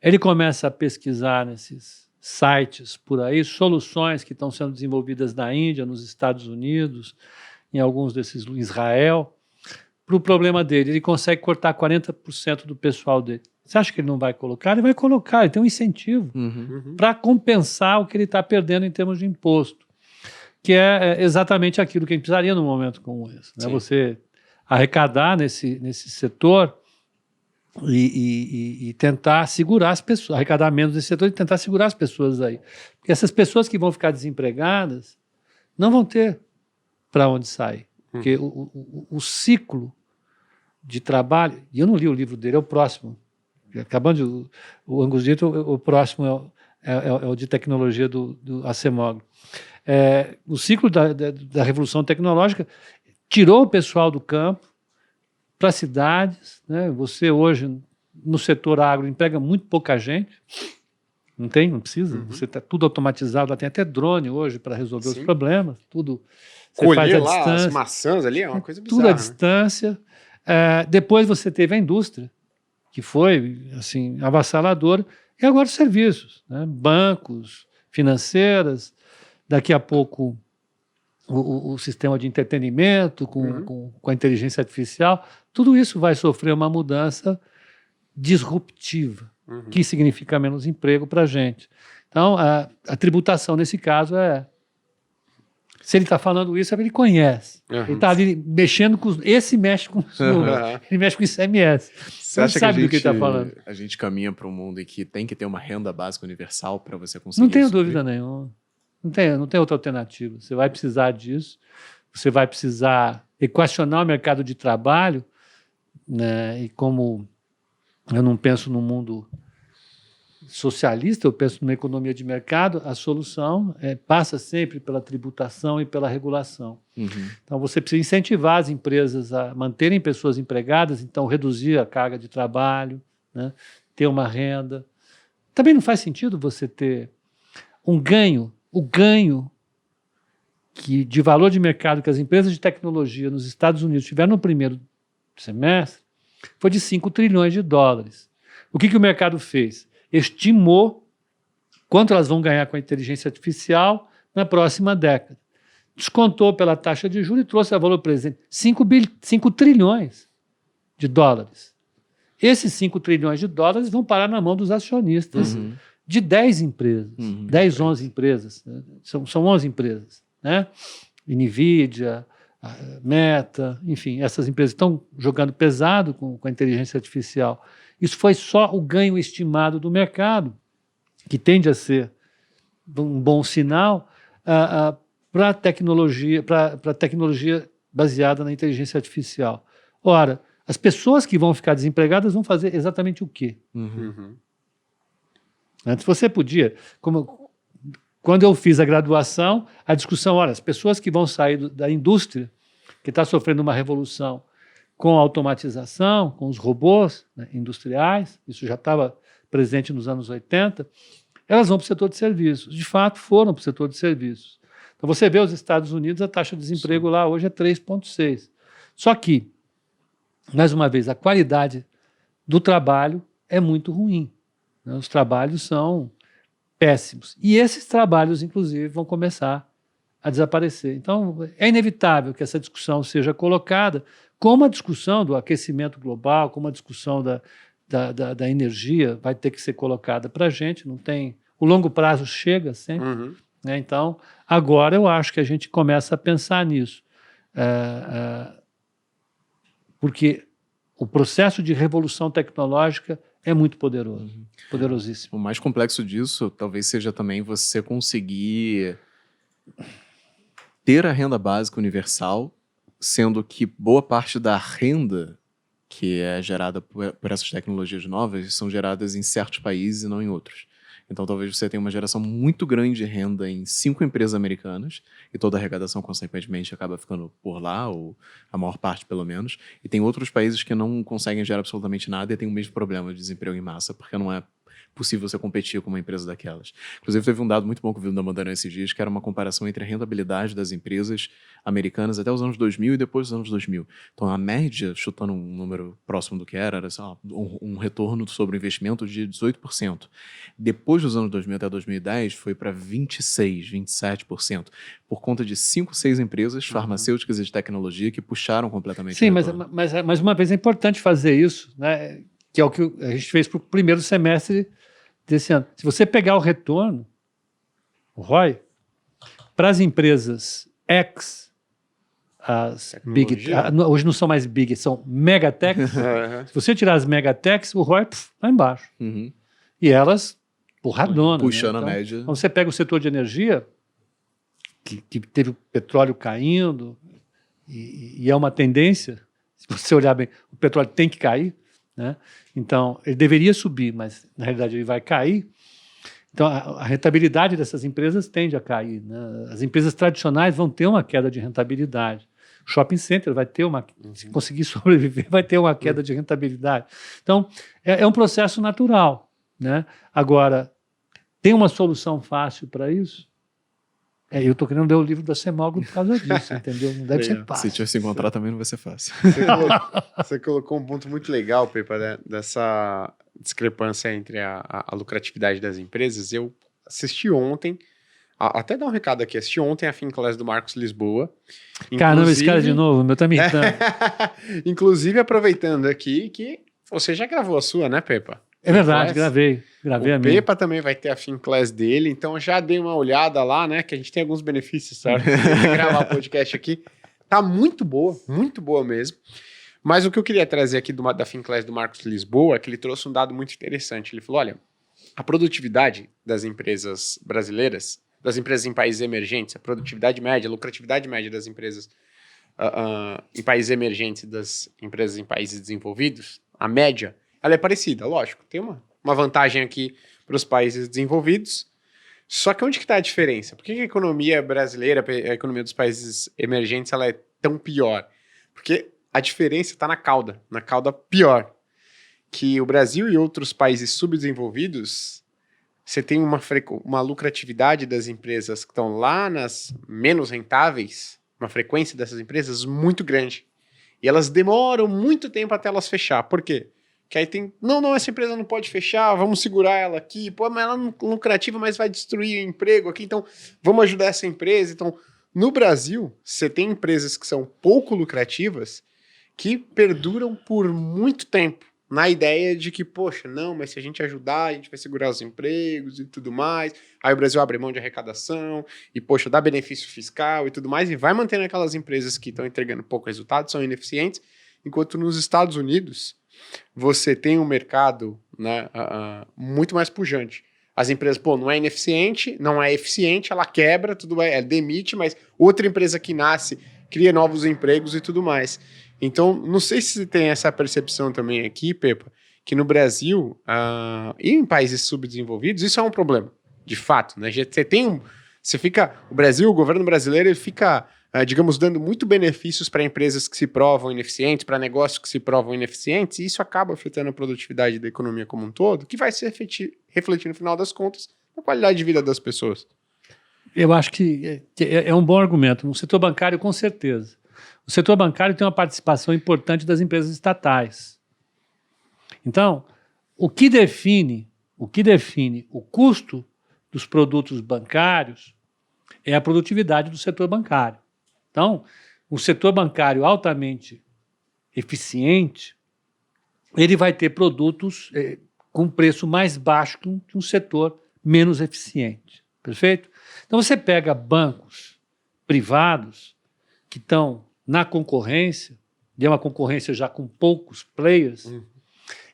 ele começa a pesquisar nesses sites por aí, soluções que estão sendo desenvolvidas na Índia, nos Estados Unidos, em alguns desses, em Israel, para o problema dele. Ele consegue cortar 40% do pessoal dele. Você acha que ele não vai colocar? Ele vai colocar, ele tem um incentivo para compensar o que ele está perdendo em termos de imposto, que é exatamente aquilo que a gente precisaria num momento como esse. Né? Você arrecadar nesse setor e tentar segurar as pessoas, arrecadar menos nesse setor e tentar segurar as pessoas aí. Porque essas pessoas que vão ficar desempregadas não vão ter para onde sair. Porque o ciclo de trabalho, e eu não li o livro dele, é o próximo. Acabando o Angus Deaton, o próximo é o de tecnologia do Acemoglu. O ciclo da revolução tecnológica tirou o pessoal do campo para as cidades. Né? Você hoje, no setor agro, emprega muito pouca gente. Não precisa. Você está tudo automatizado, lá tem até drone hoje para resolver os problemas. Tudo você faz à lá distância. as maçãs ali é uma coisa bizarra. Tudo à né? distância. Depois você teve a indústria, que foi assim, avassaladora, e agora os serviços, né? Bancos, financeiras, daqui a pouco o sistema de entretenimento com a inteligência artificial, tudo isso vai sofrer uma mudança disruptiva, que significa menos emprego para a gente. Então, a tributação, nesse caso, se ele está falando isso, é porque ele conhece. Ele está ali mexendo com... Esse mexe com os números. Ele mexe com o ICMS. Você acha sabe que do que ele está falando. a gente caminha para um mundo em que tem que ter uma renda básica universal para você conseguir Não tenho suprir? dúvida nenhuma. Não tem outra alternativa. Você vai precisar disso. Você vai precisar equacionar o mercado de trabalho, né? E como eu não penso num mundo socialista, eu penso numa economia de mercado, a solução passa sempre pela tributação e pela regulação. Então, você precisa incentivar as empresas a manterem pessoas empregadas, então reduzir a carga de trabalho, né? Ter uma renda. Também não faz sentido você ter um ganho, o ganho de valor de mercado que as empresas de tecnologia nos Estados Unidos tiveram no primeiro semestre foi de 5 trilhões de dólares. O que o mercado fez? Estimou quanto elas vão ganhar com a inteligência artificial na próxima década. Descontou pela taxa de juros e trouxe a valor presente 5 trilhões de dólares. Esses 5 trilhões de dólares vão parar na mão dos acionistas de 10 empresas, 10, 11 empresas. Né? São 11 empresas. Né? NVIDIA, Meta, enfim, essas empresas estão jogando pesado com a inteligência artificial. Isso foi só o ganho estimado do mercado, que tende a ser um bom sinal para tecnologia baseada na inteligência artificial. Ora, as pessoas que vão ficar desempregadas vão fazer exatamente o quê? Antes você podia, quando eu fiz a graduação, a discussão, olha, as pessoas que vão sair da indústria, que está sofrendo uma revolução com a automatização, com os robôs, né, industriais, isso já estava presente nos anos 80, elas vão para o setor de serviços. De fato, foram para o setor de serviços. Então, você vê os Estados Unidos, a taxa de desemprego lá hoje é 3,6%. Só que, mais uma vez, a qualidade do trabalho é muito ruim. Né? Os trabalhos são péssimos. E esses trabalhos, inclusive, vão começar a desaparecer. Então, é inevitável que essa discussão seja colocada como a discussão do aquecimento global, como a discussão da energia vai ter que ser colocada para a gente. Não tem, o longo prazo chega sempre. Né? Então, agora eu acho que a gente começa a pensar nisso. Porque o processo de revolução tecnológica é muito poderoso, poderosíssimo. O mais complexo disso talvez seja também você conseguir ter a renda básica universal, sendo que boa parte da renda que é gerada por essas tecnologias novas são geradas em certos países e não em outros. Então talvez você tenha uma geração muito grande de renda em 5 empresas americanas e toda a arrecadação, consequentemente, acaba ficando por lá, ou a maior parte pelo menos, e tem outros países que não conseguem gerar absolutamente nada e tem o mesmo problema de desemprego em massa, porque não é possível você competir com uma empresa daquelas. Inclusive, teve um dado muito bom que eu vi da Mandaran esses dias, que era uma comparação entre a rentabilidade das empresas americanas até os anos 2000 e depois dos anos 2000. Então, a média, chutando um número próximo do que era só um retorno sobre o investimento de 18%. Depois dos anos 2000 até 2010, foi para 26%, 27%, por conta de 5, 6 empresas farmacêuticas e de tecnologia que puxaram completamente. Sim, mas uma vez é importante fazer isso, né? Que é o que a gente fez para o primeiro semestre desse ano. Se você pegar o retorno, o ROI, para as empresas X, as big, hoje não são mais big, são megatechs. Se você tirar as megatechs, o ROI lá embaixo. E elas, porradona. Puxando, né? Então, a média. Então você pega o setor de energia, que teve o petróleo caindo, e é uma tendência, se você olhar bem, o petróleo tem que cair, né? Então, ele deveria subir, mas na realidade ele vai cair. Então, a rentabilidade dessas empresas tende a cair. Né? As empresas tradicionais vão ter uma queda de rentabilidade. O shopping center vai ter uma... Se conseguir sobreviver, vai ter uma queda de rentabilidade. Então, é um processo natural. Né? Agora, tem uma solução fácil para isso? Eu estou querendo ler o livro da Semoglu por causa disso, entendeu? Não deve ser fácil. Se tiver se encontrar também não vai ser fácil. Você colocou um ponto muito legal, Pepa, né? Dessa discrepância entre a lucratividade das empresas. Eu assisti ontem, até dar um recado aqui, assisti ontem a Finclass do Marcos Lisboa. Caramba, esse cara de novo, meu tá me irritando. Inclusive, aproveitando aqui que você já gravou a sua, né, Pepa? É verdade, gravei a minha. O Pepa também vai ter a Finclass dele, então já dei uma olhada lá, né, que a gente tem alguns benefícios, sabe? Gravar podcast aqui. Tá muito boa mesmo. Mas o que eu queria trazer aqui da Finclass do Marcos Lisboa é que ele trouxe um dado muito interessante. Ele falou, olha, a produtividade das empresas brasileiras, das empresas em países emergentes, a produtividade média, a lucratividade média das empresas em países emergentes e das empresas em países desenvolvidos, a média, ela é parecida, lógico. Tem uma vantagem aqui para os países desenvolvidos. Só que onde que está a diferença? Por que a economia brasileira, a economia dos países emergentes, ela é tão pior? Porque a diferença está na cauda pior. Que o Brasil e outros países subdesenvolvidos, você tem uma lucratividade das empresas que estão lá nas menos rentáveis, uma frequência dessas empresas muito grande. E elas demoram muito tempo até elas fechar. Por quê? Que aí tem, não, essa empresa não pode fechar, vamos segurar ela aqui, pô, mas ela não é lucrativa, mas vai destruir o emprego aqui, então vamos ajudar essa empresa. Então, no Brasil, você tem empresas que são pouco lucrativas que perduram por muito tempo, na ideia de que, poxa, não, mas se a gente ajudar, a gente vai segurar os empregos e tudo mais, aí o Brasil abre mão de arrecadação, e, poxa, dá benefício fiscal e tudo mais, e vai mantendo aquelas empresas que estão entregando pouco resultado, são ineficientes, enquanto nos Estados Unidos você tem um mercado, né, muito mais pujante. as empresas, pô, não é ineficiente, não é eficiente, ela quebra, tudo bem, ela demite, mas outra empresa que nasce cria novos empregos e tudo mais. Então, não sei se você tem essa percepção também aqui, Pepa, que no Brasil e em países subdesenvolvidos, isso é um problema, de fato, né? O Brasil, o governo brasileiro, ele fica, digamos, dando muito benefícios para empresas que se provam ineficientes, para negócios que se provam ineficientes, e isso acaba afetando a produtividade da economia como um todo, que vai se refletir no final das contas na qualidade de vida das pessoas. Eu acho que é um bom argumento. No setor bancário, com certeza. O setor bancário tem uma participação importante das empresas estatais. Então, o que define o custo dos produtos bancários é a produtividade do setor bancário. Então, um setor bancário altamente eficiente, ele vai ter produtos com preço mais baixo que um setor menos eficiente. Perfeito? Então, você pega bancos privados que estão na concorrência, e é uma concorrência já com poucos players,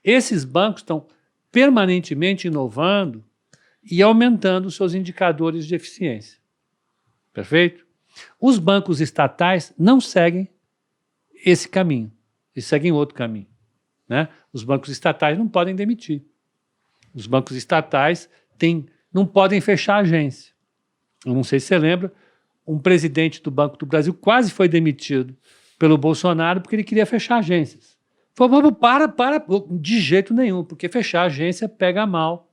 esses bancos estão permanentemente inovando e aumentando seus indicadores de eficiência. Perfeito? Os bancos estatais não seguem esse caminho, eles seguem outro caminho, né? Os bancos estatais não podem demitir. Os bancos estatais não podem fechar a agência. Eu não sei se você lembra, um presidente do Banco do Brasil quase foi demitido pelo Bolsonaro porque ele queria fechar agências. Falou, para, de jeito nenhum, porque fechar a agência pega mal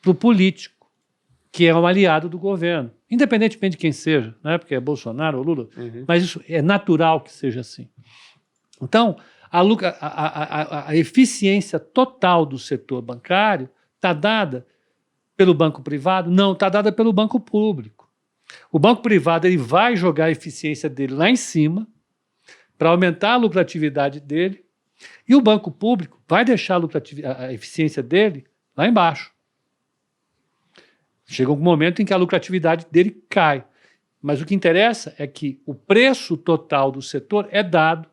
para o político, que é um aliado do governo, independentemente de quem seja, né? Porque é Bolsonaro ou Lula, mas isso é natural que seja assim. Então, a eficiência total do setor bancário está dada pelo banco privado? Não, está dada pelo banco público. O banco privado ele vai jogar a eficiência dele lá em cima para aumentar a lucratividade dele, e o banco público vai deixar a eficiência dele lá embaixo. Chega um momento em que a lucratividade dele cai. Mas o que interessa é que o preço total do setor é dado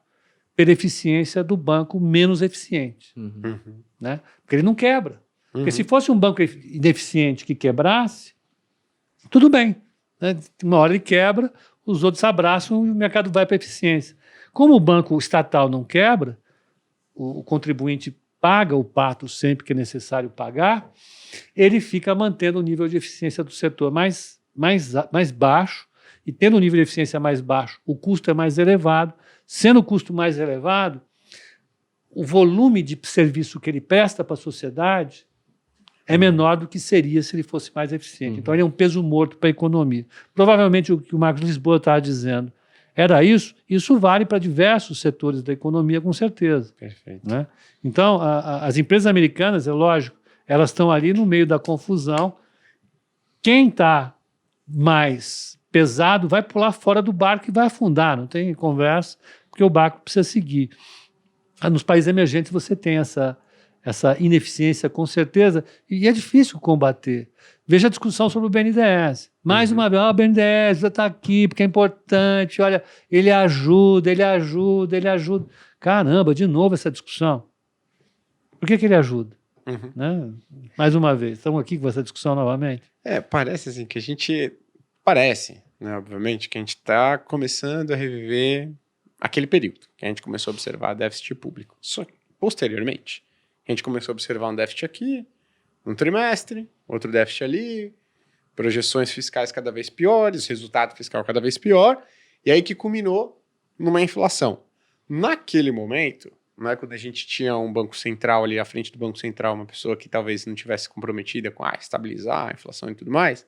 pela eficiência do banco menos eficiente. Né? Porque ele não quebra. Porque se fosse um banco ineficiente que quebrasse, tudo bem. Né? Uma hora ele quebra, os outros abraçam e o mercado vai para a eficiência. Como o banco estatal não quebra, o contribuinte paga o pato sempre que é necessário pagar, ele fica mantendo o nível de eficiência do setor mais baixo, e tendo um nível de eficiência mais baixo, o custo é mais elevado. Sendo o custo mais elevado, o volume de serviço que ele presta para a sociedade é menor do que seria se ele fosse mais eficiente. Então, ele é um peso morto para a economia. Provavelmente, o que o Marcos Lisboa estava dizendo era isso. Isso vale para diversos setores da economia, com certeza. Perfeito. Né? Então, as empresas americanas, é lógico, elas estão ali no meio da confusão. Quem está mais pesado vai pular fora do barco e vai afundar. Não tem conversa, porque o barco precisa seguir. Nos países emergentes você tem essa ineficiência, com certeza, e é difícil combater. Veja a discussão sobre o BNDES. Mais uma vez, o BNDES está aqui porque é importante, olha, ele ajuda. Caramba, de novo essa discussão. Por que ele ajuda? Né? Mais uma vez, estamos aqui com essa discussão novamente. Parece assim que a gente... Parece, né, obviamente, que a gente está começando a reviver aquele período que a gente começou a observar déficit público. Só que, posteriormente, a gente começou a observar um déficit aqui, um trimestre, outro déficit ali, projeções fiscais cada vez piores, resultado fiscal cada vez pior, e aí que culminou numa inflação. Naquele momento, né, quando a gente tinha um Banco Central ali à frente do Banco Central, uma pessoa que talvez não tivesse comprometida com estabilizar a inflação e tudo mais,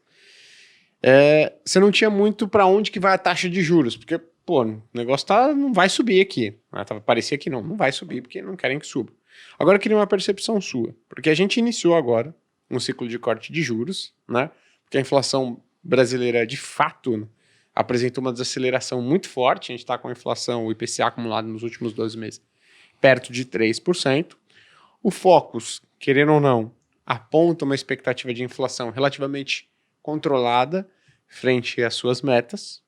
você não tinha muito para onde que vai a taxa de juros, porque, o negócio não vai subir aqui. Parecia que não vai subir, porque não querem que suba. Agora eu queria uma percepção sua, porque a gente iniciou agora um ciclo de corte de juros, né? Porque a inflação brasileira, de fato, apresentou uma desaceleração muito forte. A gente está com a inflação, o IPCA acumulado nos últimos 12 meses, perto de 3%. O Focus, querendo ou não, aponta uma expectativa de inflação relativamente controlada frente às suas metas.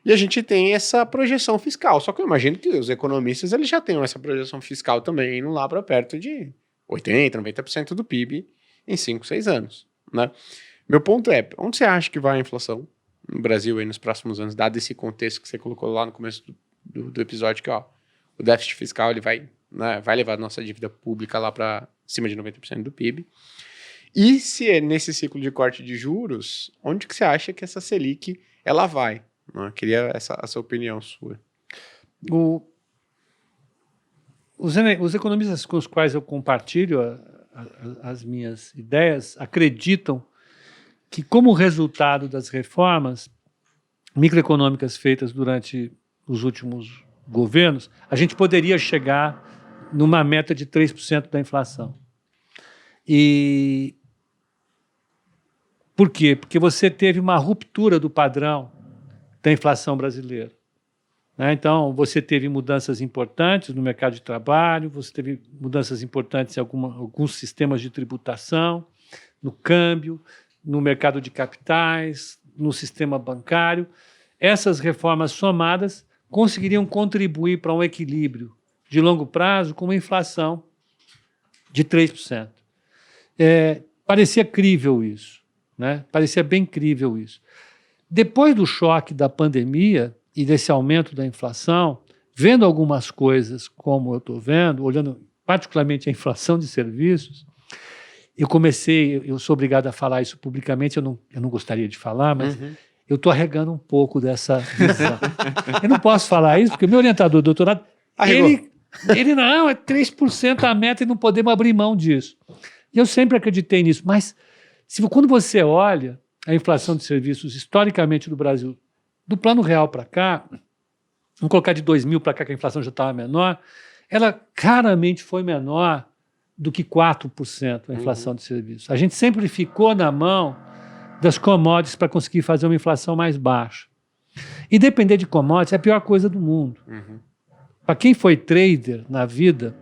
E a gente tem essa projeção fiscal. Só que eu imagino que os economistas eles já tenham essa projeção fiscal também indo lá para perto de 80%, 90% do PIB em 5, 6 anos, né? Meu ponto é, onde você acha que vai a inflação no Brasil aí nos próximos anos, dado esse contexto que você colocou lá no começo do episódio, que ó, o déficit fiscal ele vai, né, vai levar a nossa dívida pública lá para cima de 90% do PIB. E se é nesse ciclo de corte de juros, onde que você acha que essa Selic ela vai? Eu queria essa opinião sua. Os economistas com os quais eu compartilho as minhas ideias acreditam que, como resultado das reformas microeconômicas feitas durante os últimos governos, a gente poderia chegar numa meta de 3% da inflação. E por quê? Porque você teve uma ruptura do padrão da inflação brasileira. Então, você teve mudanças importantes no mercado de trabalho, você teve mudanças importantes em alguns sistemas de tributação, no câmbio, no mercado de capitais, no sistema bancário. Essas reformas somadas conseguiriam contribuir para um equilíbrio de longo prazo com uma inflação de 3%. Parecia crível isso, né? Parecia bem crível isso. Depois do choque da pandemia e desse aumento da inflação, vendo algumas coisas como eu estou vendo, olhando particularmente a inflação de serviços, eu sou obrigado a falar isso publicamente, eu não gostaria de falar, mas eu estou arregando um pouco dessa visão. Eu não posso falar isso, porque o meu orientador do doutorado, ele não, é 3% a meta e não podemos abrir mão disso. E eu sempre acreditei nisso, mas quando você olha a inflação de serviços historicamente do Brasil, do Plano Real para cá, vamos colocar de 2000 para cá, que a inflação já estava menor, ela claramente foi menor do que 4% a inflação de serviços. A gente sempre ficou na mão das commodities para conseguir fazer uma inflação mais baixa. E depender de commodities é a pior coisa do mundo. Para quem foi trader na vida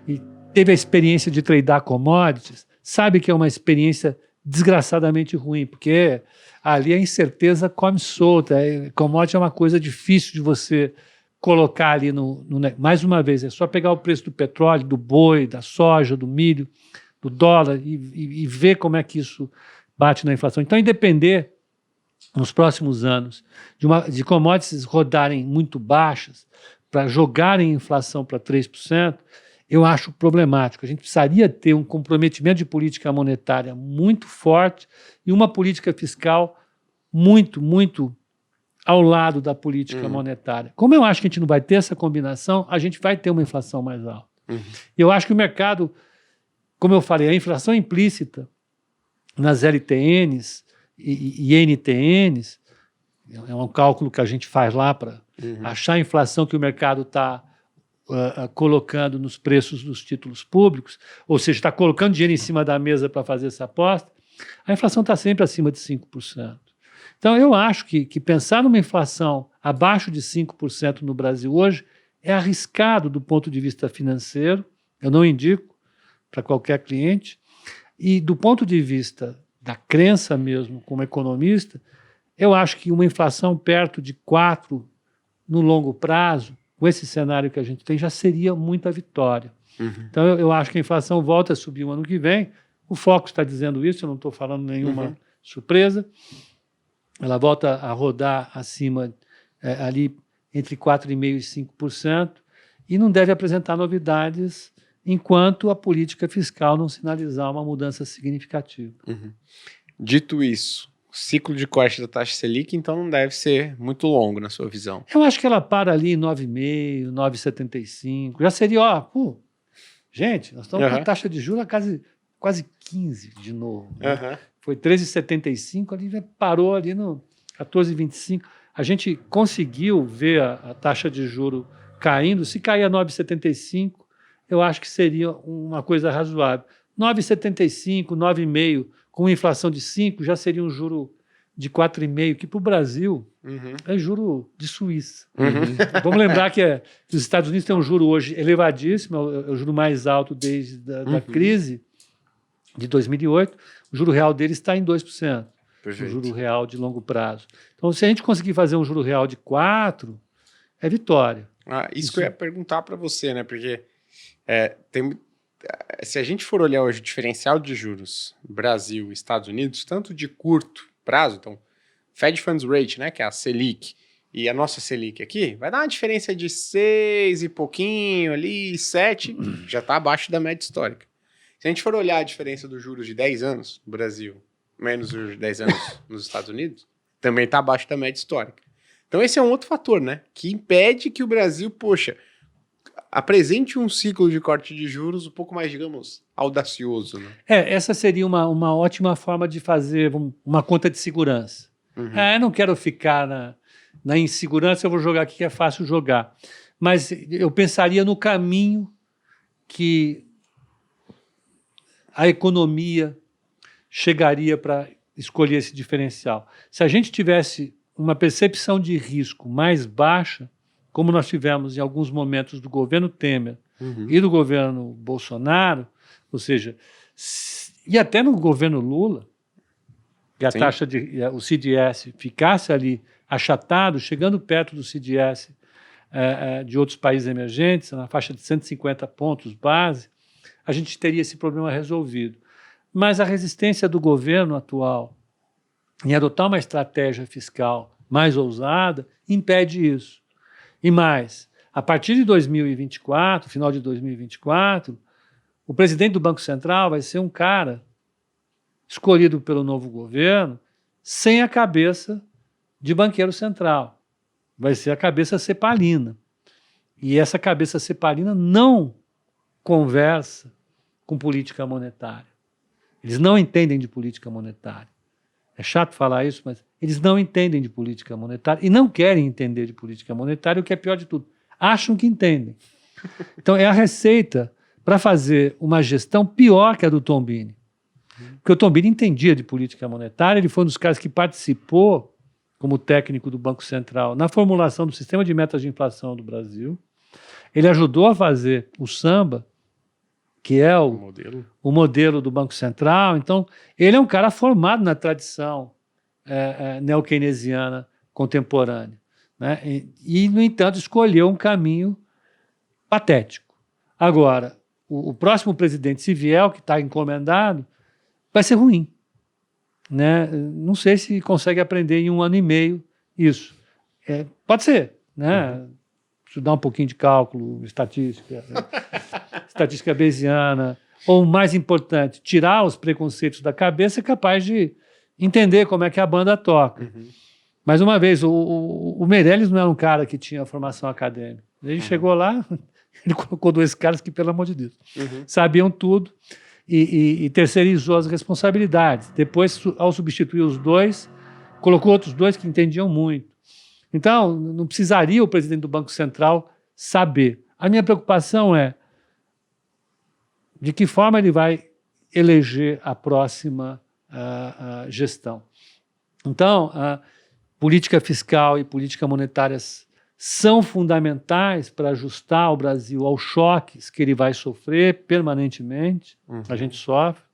e teve a experiência de tradar commodities, sabe que é uma experiência desgraçadamente ruim, porque ali a incerteza come solta. Commodity é uma coisa difícil de você colocar ali mais uma vez, é só pegar o preço do petróleo, do boi, da soja, do milho, do dólar e ver como é que isso bate na inflação. Então, depender nos próximos anos de commodities rodarem muito baixas para jogarem a inflação para 3%, eu acho problemático. A gente precisaria ter um comprometimento de política monetária muito forte e uma política fiscal muito, muito ao lado da política monetária. Como eu acho que a gente não vai ter essa combinação, a gente vai ter uma inflação mais alta. Eu acho que o mercado, como eu falei, a inflação implícita nas LTNs e NTNs, é um cálculo que a gente faz lá para achar a inflação que o mercado está colocando nos preços dos títulos públicos, ou seja, está colocando dinheiro em cima da mesa para fazer essa aposta, a inflação está sempre acima de 5%. Então, eu acho que pensar numa inflação abaixo de 5% no Brasil hoje é arriscado do ponto de vista financeiro, eu não indico para qualquer cliente, e do ponto de vista da crença mesmo como economista, eu acho que uma inflação perto de 4% no longo prazo, com esse cenário que a gente tem, já seria muita vitória. Então, eu acho que a inflação volta a subir o ano que vem. O Focus está dizendo isso, eu não estou falando nenhuma surpresa. Ela volta a rodar acima, ali entre 4,5% e 5%, e não deve apresentar novidades enquanto a política fiscal não sinalizar uma mudança significativa. Dito isso, o ciclo de corte da taxa Selic, então, não deve ser muito longo, na sua visão. Eu acho que ela para ali em 9,5%, 9,75%. Já seria, gente, nós estamos com a taxa de juros a quase 15% de novo. Né? Foi 13,75%, ali parou ali no 14,25%. A gente conseguiu ver a taxa de juros caindo. Se cair a 9,75%, eu acho que seria uma coisa razoável. 9,75%, 9,5%, com inflação de 5%, já seria um juro de 4,5%, que para o Brasil é juro de Suíça. Vamos lembrar que os Estados Unidos têm um juro hoje elevadíssimo, é o juro mais alto desde da crise de 2008. O juro real deles está em 2%. Perfeito. O juro real de longo prazo. Então, se a gente conseguir fazer um juro real de 4%, é vitória. Isso que eu ia perguntar para você, né? Porque se a gente for olhar hoje o diferencial de juros Brasil e Estados Unidos, tanto de curto prazo, então Fed Funds Rate, né, que é a Selic, e a nossa Selic aqui, vai dar uma diferença de 6 e pouquinho ali, 7, já está abaixo da média histórica. Se a gente for olhar a diferença dos juros de 10 anos no Brasil, menos os juros de 10 anos nos Estados Unidos, também está abaixo da média histórica. Então esse é um outro fator, né, que impede que o Brasil, poxa, apresente um ciclo de corte de juros um pouco mais, digamos, audacioso, né? Essa seria uma ótima forma de fazer uma conta de segurança. Eu não quero ficar na insegurança, eu vou jogar aqui que é fácil jogar. Mas eu pensaria no caminho que a economia chegaria para escolher esse diferencial. Se a gente tivesse uma percepção de risco mais baixa, como nós tivemos em alguns momentos do governo Temer e do governo Bolsonaro, ou seja, e até no governo Lula, que a taxa o CDS ficasse ali achatado, chegando perto do CDS de outros países emergentes, na faixa de 150 pontos base, a gente teria esse problema resolvido. Mas a resistência do governo atual em adotar uma estratégia fiscal mais ousada impede isso. E mais, a partir de 2024, final de 2024, o presidente do Banco Central vai ser um cara escolhido pelo novo governo sem a cabeça de banqueiro central. Vai ser a cabeça cepalina. E essa cabeça cepalina não conversa com política monetária. Eles não entendem de política monetária. É chato falar isso, mas eles não entendem de política monetária e não querem entender de política monetária, o que é pior de tudo. Acham que entendem. Então, é a receita para fazer uma gestão pior que a do Tombini. Porque o Tombini entendia de política monetária, ele foi um dos caras que participou, como técnico do Banco Central, na formulação do sistema de metas de inflação do Brasil. Ele ajudou a fazer o samba, que é o modelo do Banco Central. Então, ele é um cara formado na tradição neo-keynesiana contemporânea, né? E, no entanto, escolheu um caminho patético. Agora, o próximo presidente, se vier, o que está encomendado, vai ser ruim, né? Não sei se consegue aprender em 1 ano e meio isso. Pode ser, né? Estudar um pouquinho de cálculo, estatística, estatística bayesiana, ou, mais importante, tirar os preconceitos da cabeça, é capaz de entender como é que a banda toca. Mais uma vez, o Meirelles não era um cara que tinha formação acadêmica. Ele chegou lá, ele colocou 2 caras que, pelo amor de Deus, sabiam tudo e terceirizou as responsabilidades. Depois, ao substituir os 2, colocou outros 2 que entendiam muito. Então, não precisaria o presidente do Banco Central saber. A minha preocupação é de que forma ele vai eleger a próxima gestão. Então, a política fiscal e política monetária são fundamentais para ajustar o Brasil aos choques que ele vai sofrer permanentemente. A gente sofre,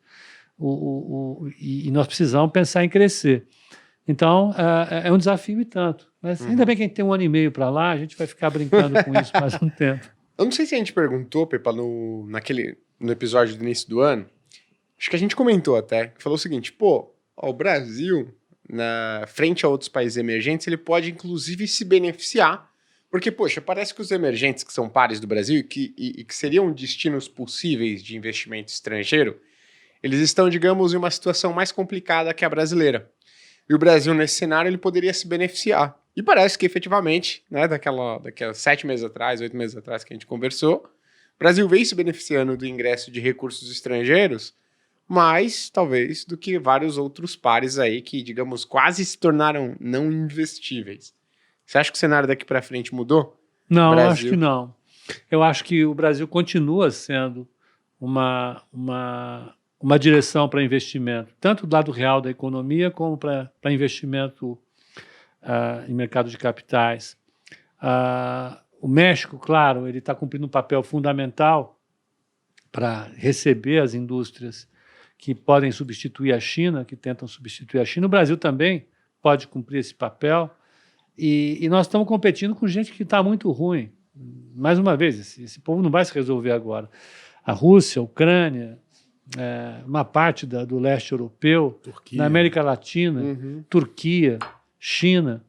e nós precisamos pensar em crescer. Então, é um desafio e tanto. Mas ainda bem que a gente tem 1 ano e meio para lá, a gente vai ficar brincando com isso mais um tempo. Eu não sei se a gente perguntou, Pepa, no episódio do início do ano, acho que a gente comentou até, que falou o seguinte, o Brasil, na frente a outros países emergentes, ele pode inclusive se beneficiar, porque, poxa, parece que os emergentes que são pares do Brasil e que seriam destinos possíveis de investimento estrangeiro, eles estão, digamos, em uma situação mais complicada que a brasileira. E o Brasil, nesse cenário, ele poderia se beneficiar. E parece que, efetivamente, né, daquelas 7 meses atrás, 8 meses atrás que a gente conversou, o Brasil veio se beneficiando do ingresso de recursos estrangeiros, mais, talvez, do que vários outros pares aí que, digamos, quase se tornaram não investíveis. Você acha que o cenário daqui para frente mudou? Não, eu acho que não. Eu acho que o Brasil continua sendo uma direção para investimento, tanto do lado real da economia como para investimento em mercado de capitais. O México, claro, ele está cumprindo um papel fundamental para receber as indústrias que podem substituir a China, que tentam substituir a China. O Brasil também pode cumprir esse papel. E nós estamos competindo com gente que está muito ruim. Mais uma vez, esse povo não vai se resolver agora. a Rússia, a Ucrânia, uma parte do leste europeu, Turquia. na América Latina, Turquia, China.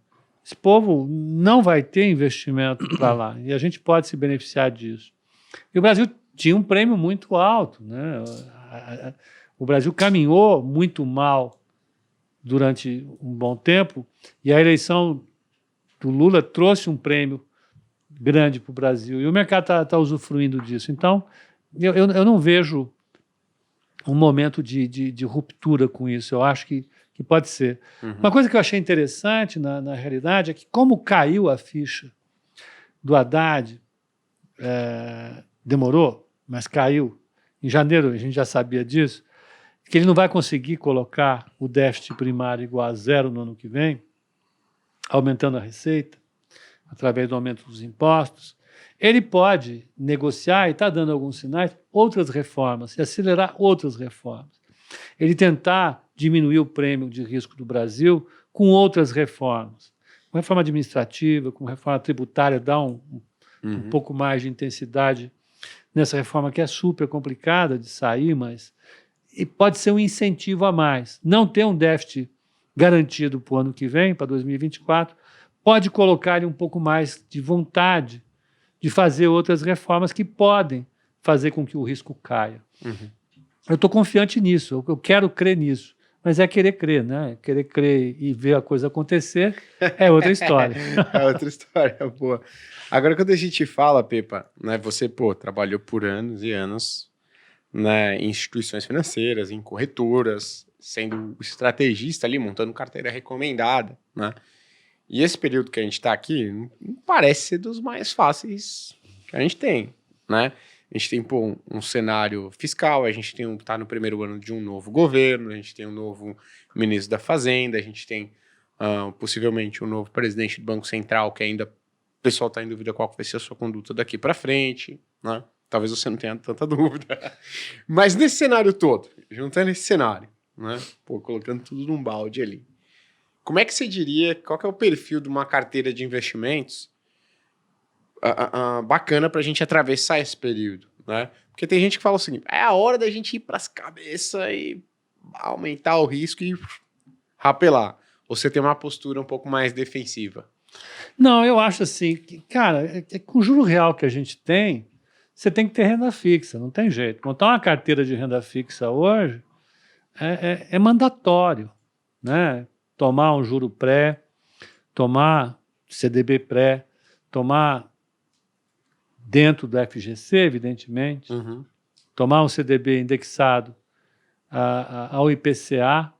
Esse povo não vai ter investimento para lá e a gente pode se beneficiar disso. E o Brasil tinha um prêmio muito alto, né? O Brasil caminhou muito mal durante um bom tempo e a eleição do Lula trouxe um prêmio grande para o Brasil e o mercado está usufruindo disso. Então, eu não vejo um momento de ruptura com isso. Eu acho que pode ser. Uma coisa que eu achei interessante, na realidade, é que como caiu a ficha do Haddad, demorou, mas caiu. Em janeiro, a gente já sabia disso, que ele não vai conseguir colocar o déficit primário igual a zero no ano que vem, aumentando a receita, através do aumento dos impostos. Ele pode negociar, e está dando alguns sinais, outras reformas, e acelerar outras reformas. Ele tentar diminuir o prêmio de risco do Brasil com outras reformas. Com reforma administrativa, com reforma tributária, dar um pouco mais de intensidade nessa reforma que é super complicada de sair, mas e pode ser um incentivo a mais. Não ter um déficit garantido para o ano que vem, para 2024, pode colocar ele um pouco mais de vontade de fazer outras reformas que podem fazer com que o risco caia. Eu estou confiante nisso, eu quero crer nisso. Mas é querer crer, né? Querer crer e ver a coisa acontecer é outra história. É outra história, boa. Agora, quando a gente fala, Pepa, né, você, trabalhou por anos e anos, né, em instituições financeiras, em corretoras, sendo estrategista ali, montando carteira recomendada, né? E esse período que a gente está aqui não parece ser dos mais fáceis que a gente tem, né? A gente tem um cenário fiscal, a gente está no primeiro ano de um novo governo, a gente tem um novo ministro da Fazenda, a gente tem possivelmente um novo presidente do Banco Central, que ainda o pessoal está em dúvida qual vai ser a sua conduta daqui para frente, né? Talvez você não tenha tanta dúvida. Mas nesse cenário todo, juntando esse cenário, né? Colocando tudo num balde ali. Como é que você diria, qual que é o perfil de uma carteira de investimentos bacana para a gente atravessar esse período, né? Porque tem gente que fala o seguinte, é a hora da gente ir para as cabeças e aumentar o risco e rapelar. Ou você tem uma postura um pouco mais defensiva? Não, eu acho assim, que, cara, com o juro real que a gente tem, você tem que ter renda fixa, não tem jeito. Montar uma carteira de renda fixa hoje é mandatório, né? Tomar um juro pré, tomar CDB pré, tomar dentro do FGC, evidentemente, tomar um CDB indexado ao IPCA,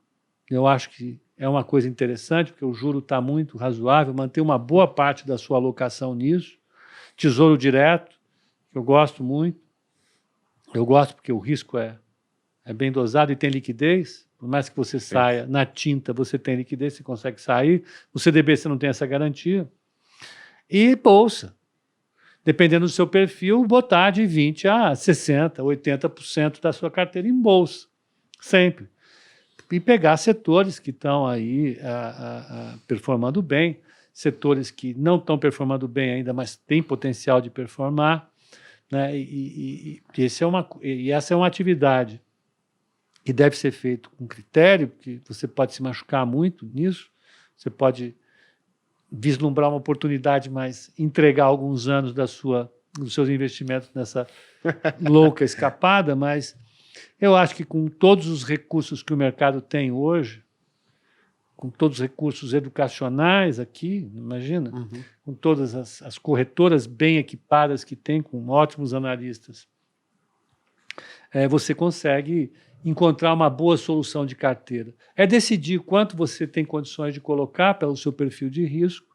eu acho que é uma coisa interessante, porque o juro está muito razoável, manter uma boa parte da sua alocação nisso. Tesouro direto, que eu gosto muito. Eu gosto porque o risco é bem dosado e tem liquidez. Por mais que você saia na tinta, você tem liquidez, você consegue sair. O CDB você não tem essa garantia. E bolsa. Dependendo do seu perfil, botar de 20% a 60%, 80% da sua carteira em bolsa. Sempre. E pegar setores que estão aí performando bem, setores que não estão performando bem ainda, mas têm potencial de performar, né? E essa é uma atividade que deve ser feita com critério, porque você pode se machucar muito nisso, você pode vislumbrar uma oportunidade, mas entregar alguns anos dos seus investimentos nessa louca escapada, mas eu acho que com todos os recursos que o mercado tem hoje, com todos os recursos educacionais aqui, imagina, com todas as corretoras bem equipadas que tem, com ótimos analistas, você consegue encontrar uma boa solução de carteira. É decidir quanto você tem condições de colocar pelo seu perfil de risco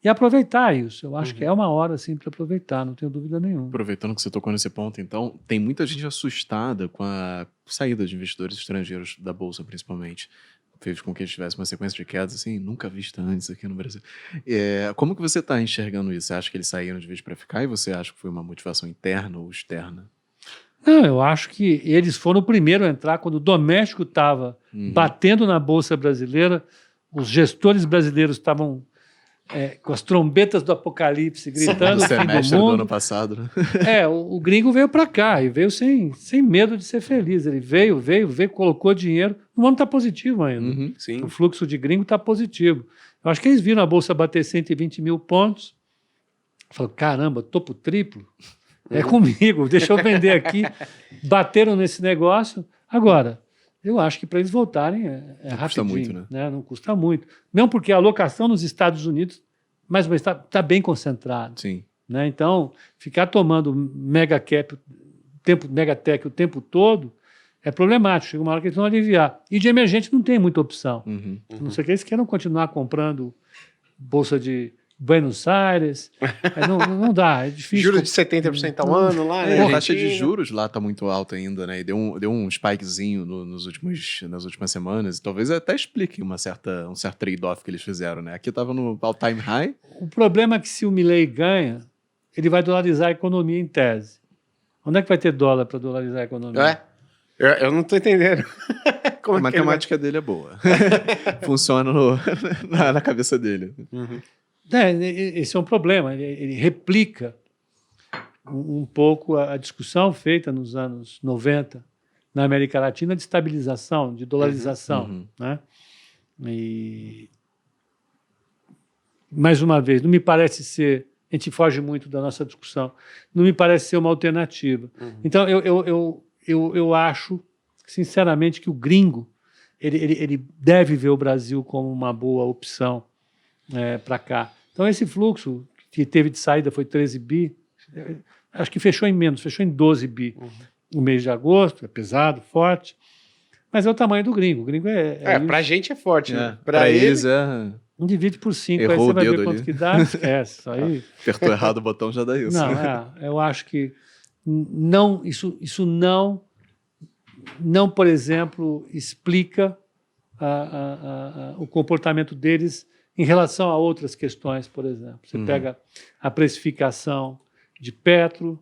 e aproveitar isso. Eu acho que é uma hora assim para aproveitar, não tenho dúvida nenhuma. Aproveitando que você tocou nesse ponto, então, tem muita gente assustada com a saída de investidores estrangeiros da Bolsa, principalmente. Fez com que eles tivessem uma sequência de quedas assim, nunca vista antes aqui no Brasil. Como que você está enxergando isso? Você acha que eles saíram de vez para ficar e você acha que foi uma motivação interna ou externa? Não, eu acho que eles foram o primeiro a entrar quando o doméstico estava batendo na Bolsa brasileira, os gestores brasileiros estavam com as trombetas do apocalipse gritando No o fim do semestre do ano mundo. passado, né? O gringo veio para cá e veio sem medo de ser feliz. Ele veio, colocou dinheiro. O ano está positivo ainda. Uhum. Sim. O fluxo de gringo está positivo. Eu acho que eles viram a Bolsa bater 120 mil pontos. Falaram, caramba, topo triplo? É comigo, deixa eu vender aqui. Bateram nesse negócio. Agora, eu acho que para eles voltarem é rapidinho. Custa muito, né? Não custa muito. Mesmo porque a alocação nos Estados Unidos, mais uma vez, está bem concentrada. Sim. Né? Então, ficar tomando mega tech o tempo todo é problemático. Chega uma hora que eles vão aliviar. E de emergente não tem muita opção. Uhum. A não ser que eles queiram continuar comprando bolsa de Buenos Aires. Não dá, é difícil. Juros de 70% ao ano lá, né? A taxa de Argentina. juros lá está muito alta ainda, né? E deu um spikezinho nas últimas semanas. E talvez até explique um certo trade-off que eles fizeram, né? Aqui estava no all-time high. O problema é que se o Milei ganha, ele vai dolarizar a economia em tese. Onde é que vai ter dólar para dolarizar a economia? Eu não estou entendendo. Como A é que ele vai- matemática dele é boa. Funciona na cabeça dele. Uhum. Esse é um problema. Ele replica um pouco a discussão feita nos anos 90 na América Latina de estabilização, de dolarização. Uhum. Né? E, mais uma vez, não me parece ser... A gente foge muito da nossa discussão. Não me parece ser uma alternativa. Então, eu acho, sinceramente, que o gringo ele deve ver o Brasil como uma boa opção para cá. Então, esse fluxo que teve de saída foi 13 bi, acho que fechou em menos, fechou em 12 bi no mês de agosto, é pesado, forte, mas é o tamanho do gringo. O gringo Pra gente é forte, né? Pra ele, eles é... divide por 5, aí Errou você o vai ver dedo quanto ali. que dá, esquece. Isso aí. Apertou errado o botão, já dá isso. Não, eu acho que isso não, por exemplo, explica o comportamento deles em relação a outras questões, por exemplo. Você pega a precificação de Petro,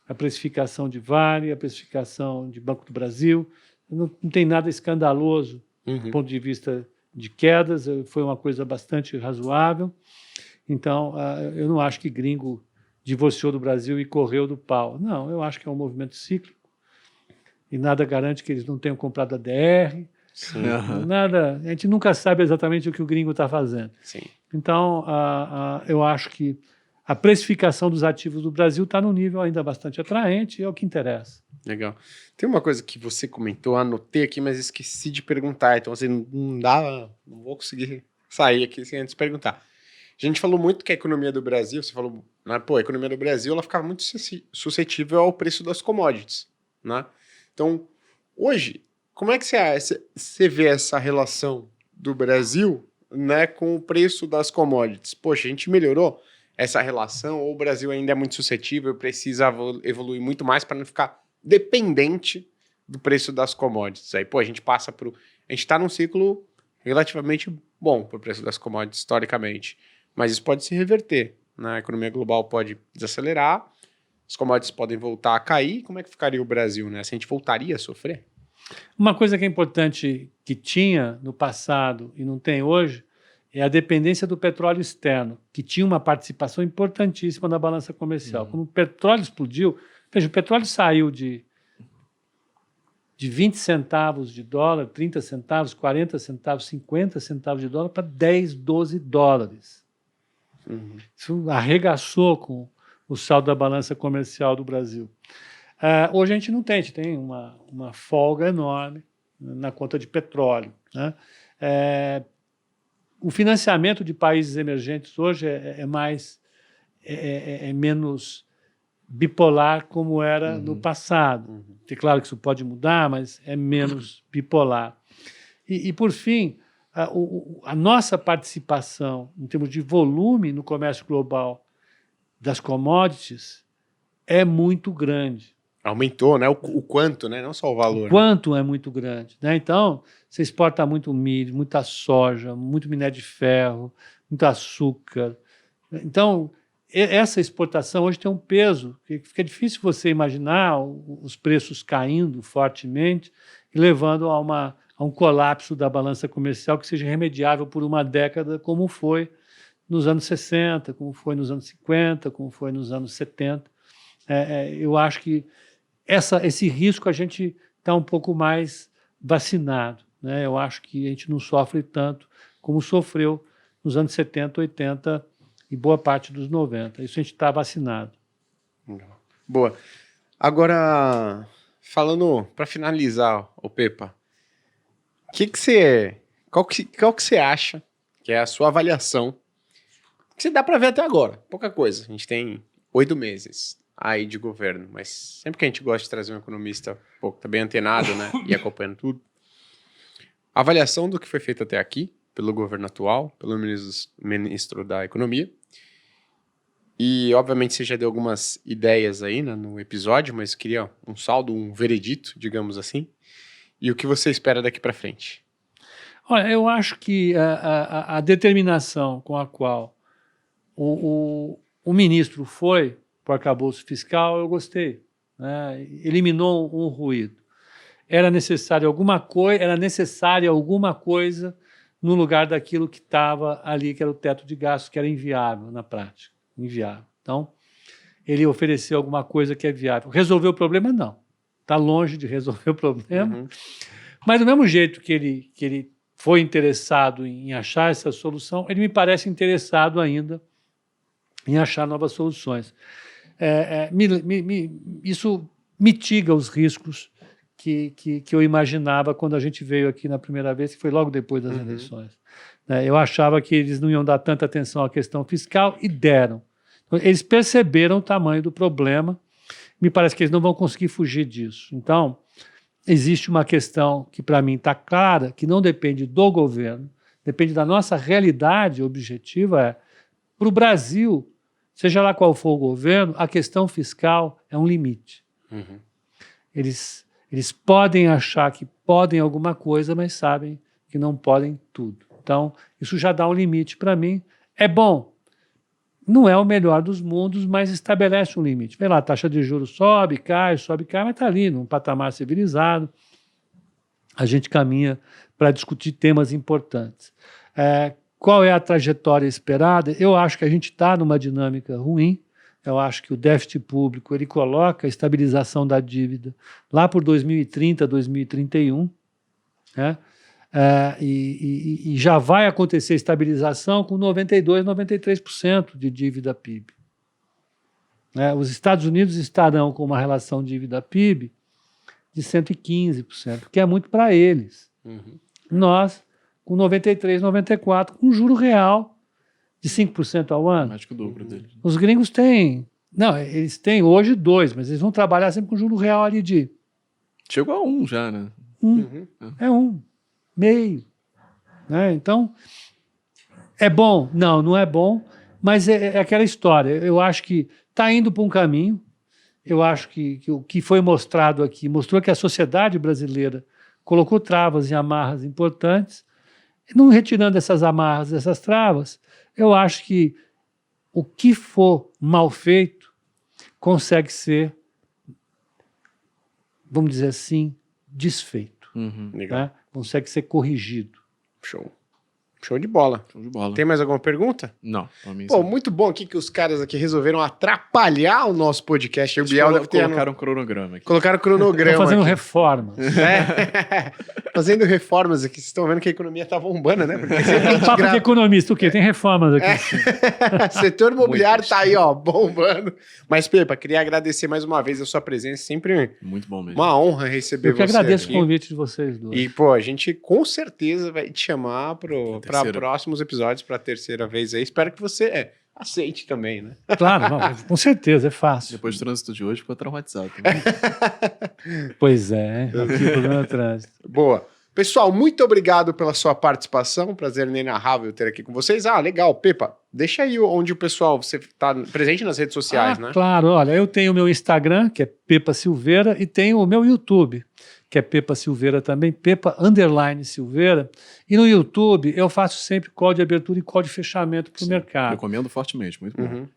a precificação de Vale, a precificação de Banco do Brasil. Não tem nada escandaloso do ponto de vista de quedas, foi uma coisa bastante razoável. Então, eu não acho que gringo divorciou do Brasil e correu do pau. Não, eu acho que é um movimento cíclico e nada garante que eles não tenham comprado a DR. Sim. Nada, a gente nunca sabe exatamente o que o gringo está fazendo. Sim. Então, eu acho que a precificação dos ativos do Brasil está num nível ainda bastante atraente e é o que interessa. Legal. Tem uma coisa que você comentou, anotei aqui, mas esqueci de perguntar. Então, assim, não vou conseguir sair aqui sem antes perguntar. A gente falou muito que a economia do Brasil, você falou, né, a economia do Brasil, ela ficava muito suscetível ao preço das commodities, né? Então, hoje, como é que você vê essa relação do Brasil, né, com o preço das commodities? Poxa, a gente melhorou essa relação ou o Brasil ainda é muito suscetível, precisa evoluir muito mais para não ficar dependente do preço das commodities? Aí, a gente passa por... A gente está num ciclo relativamente bom para o preço das commodities, historicamente. Mas isso pode se reverter, né? A economia global pode desacelerar, as commodities podem voltar a cair. Como é que ficaria o Brasil, né? Se a gente voltaria a sofrer? Uma coisa que é importante que tinha no passado e não tem hoje é a dependência do petróleo externo, que tinha uma participação importantíssima na balança comercial. Quando o petróleo explodiu, veja, o petróleo saiu de 20 centavos de dólar, 30 centavos, 40 centavos, 50 centavos de dólar para 10, 12 dólares. Isso arregaçou com o saldo da balança comercial do Brasil. Hoje a gente não tem, a gente tem uma folga enorme na conta de petróleo, né? O financiamento de países emergentes hoje é menos bipolar como era no passado. É claro que isso pode mudar, mas é menos bipolar. E por fim, a nossa participação em termos de volume no comércio global das commodities é muito grande. Aumentou, né? O quanto, né? Não só o valor. O quanto é muito grande, né? Então, você exporta muito milho, muita soja, muito minério de ferro, muito açúcar. Então, essa exportação hoje tem um peso que fica difícil você imaginar os preços caindo fortemente e levando a um colapso da balança comercial que seja remediável por uma década, como foi nos anos 60, como foi nos anos 50, como foi nos anos 70. Eu acho que esse risco a gente está um pouco mais vacinado, né? Eu acho que a gente não sofre tanto como sofreu nos anos 70, 80 e boa parte dos 90. Isso a gente está vacinado. Boa. Agora, falando, para finalizar, o Pepa, qual que você acha que é a sua avaliação? Que você dá para ver até agora, pouca coisa. A gente tem 8 meses aí de governo, mas sempre que a gente gosta de trazer um economista tá bem antenado, né, e acompanhando tudo. A avaliação do que foi feito até aqui, pelo governo atual, pelo ministro da Economia. E, obviamente, você já deu algumas ideias aí, né, no episódio, mas queria um saldo, um veredito, digamos assim. E o que você espera daqui para frente? Olha, eu acho que a determinação com a qual o ministro foi para o arcabouço fiscal, eu gostei, né? Eliminou um ruído. Era necessária alguma coisa no lugar daquilo que estava ali, que era o teto de gastos, que era inviável na prática. Inviável. Então, ele ofereceu alguma coisa que é viável. Resolveu o problema? Não. Está longe de resolver o problema. Uhum. Mas do mesmo jeito que ele foi interessado em achar essa solução, ele me parece interessado ainda em achar novas soluções. Isso mitiga os riscos que eu imaginava quando a gente veio aqui na primeira vez, que foi logo depois das eleições. Eu achava que eles não iam dar tanta atenção à questão fiscal e deram. Então, eles perceberam o tamanho do problema. Me parece que eles não vão conseguir fugir disso. Então, existe uma questão que, para mim, está clara, que não depende do governo, depende da nossa realidade objetiva. Para o Brasil, seja lá qual for o governo, a questão fiscal é um limite. Uhum. Eles podem achar que podem alguma coisa, mas sabem que não podem tudo. Então, isso já dá um limite para mim. É bom. Não é o melhor dos mundos, mas estabelece um limite. Vê lá, a taxa de juros sobe, cai, mas está ali, num patamar civilizado. A gente caminha para discutir temas importantes. Qual é a trajetória esperada? Eu acho que a gente está numa dinâmica ruim. Eu acho que o déficit público ele coloca a estabilização da dívida lá por 2030, 2031, né? E já vai acontecer estabilização com 92%, 93% de dívida PIB. Os Estados Unidos estarão com uma relação dívida-PIB de 115%, que é muito para eles. Uhum. Nós, com 93%, 94%, com juro real de 5% ao ano. Mais que o dobro dele. Os gringos têm... Não, eles têm hoje 2%, mas eles vão trabalhar sempre com juro real ali de... Chegou a 1 já, né? É 1,5%. Né? Então, é bom? Não, não é bom, mas é aquela história. Eu acho que está indo para um caminho. Eu acho que o que foi mostrado aqui mostrou que a sociedade brasileira colocou travas e amarras importantes. E não retirando essas amarras, essas travas, eu acho que o que for mal feito consegue ser, vamos dizer assim, desfeito. Legal. Né? Consegue ser corrigido. Show. Show de bola. Show de bola. Tem mais alguma pergunta? Não, pra mim Pô, sim. muito bom aqui que os caras aqui resolveram atrapalhar o nosso podcast. O Eles Biel deve ter... colocaram um cronograma aqui. Colocaram Estão cronograma fazendo aqui. reformas. Fazendo reformas aqui. Vocês estão vendo que a economia tá bombando, né? Porque sempre a gente Papo de grava... economista, o quê? Tem reformas aqui. Setor imobiliário Muitas. tá aí, ó, bombando. Mas, Pepa, queria agradecer mais uma vez a sua presença. Sempre Muito bom mesmo. uma honra receber Eu que você agradeço aqui. o convite de vocês dois. E, pô, a gente com certeza vai te chamar para Terceira. próximos episódios, para a terceira vez aí. Espero que você aceite também, né? Claro, não, com certeza, é fácil. Depois do trânsito de hoje, ficou traumatizado também. Pois é, aqui o problema é trânsito. Boa. Pessoal, muito obrigado pela sua participação. Prazer inenarrável ter aqui com vocês. Ah, legal. Pepa, deixa aí onde o pessoal... Você está presente nas redes sociais, né? Claro, olha, eu tenho o meu Instagram, que é Pepa Silveira, e tenho o meu YouTube, que é Pepa Silveira também, Pepa_Silveira. E no YouTube eu faço sempre call de abertura e call de fechamento para o mercado. Recomendo fortemente, muito bom. Uhum.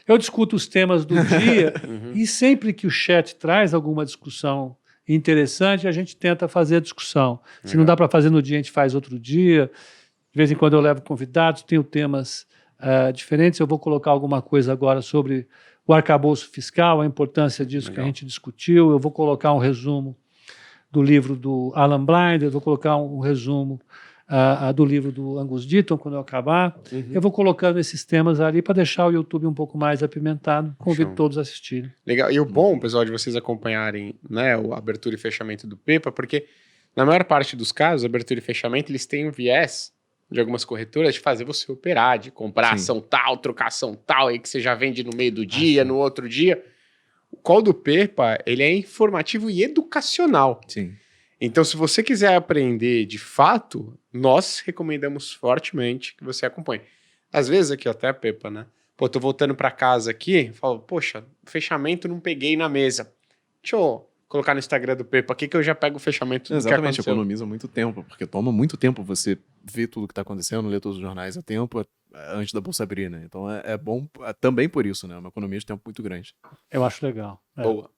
Eu discuto os temas do dia e sempre que o chat traz alguma discussão interessante, a gente tenta fazer a discussão. Se não dá para fazer no dia, a gente faz outro dia. De vez em quando eu levo convidados, tenho temas diferentes. Eu vou colocar alguma coisa agora sobre o arcabouço fiscal, a importância disso que a gente discutiu. Eu vou colocar um resumo do livro do Alan Blinder, eu vou colocar um resumo do livro do Angus Deaton, quando eu acabar. Eu vou colocando esses temas ali para deixar o YouTube um pouco mais apimentado. Convido todos a assistirem. Legal. E o bom, pessoal, de vocês acompanharem, né, a abertura e fechamento do Pepa, porque na maior parte dos casos, abertura e fechamento, eles têm um viés de algumas corretoras de fazer você operar, de comprar ação tal, trocar ação tal, aí que você já vende no meio do dia, no outro dia. O call do Pepa, ele é informativo e educacional. Sim. Então, se você quiser aprender de fato, nós recomendamos fortemente que você acompanhe. Às vezes aqui até, Pepa, né? Pô, tô voltando para casa aqui, falo, poxa, fechamento não peguei na mesa. Deixa eu colocar no Instagram do Pepa aqui que eu já pego o fechamento do Exatamente, que aconteceu. economiza muito tempo, porque toma muito tempo você ver tudo que está acontecendo, ler todos os jornais a tempo antes da bolsa abrir, né? Então é bom também por isso, né? É uma economia de tempo muito grande. Eu acho legal. Boa.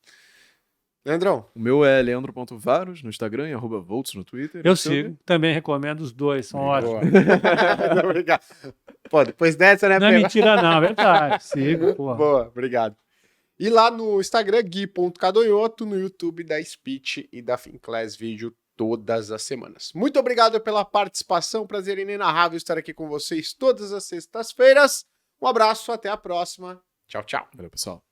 Leandrão? O meu é leandro.varos no Instagram e @volts no Twitter. Eu sigo. Também recomendo os dois, são ótimos. Obrigado. Pô, depois dessa, né, Não é Pepa? mentira não, é verdade. Sigo, pô. Boa, obrigado. E lá no Instagram, gui.cadonhoto, no YouTube da Speech e da Finclass Vídeo todas as semanas. Muito obrigado pela participação, prazer inenarrável estar aqui com vocês todas as sextas-feiras. Um abraço, até a próxima. Tchau, tchau. Valeu, pessoal.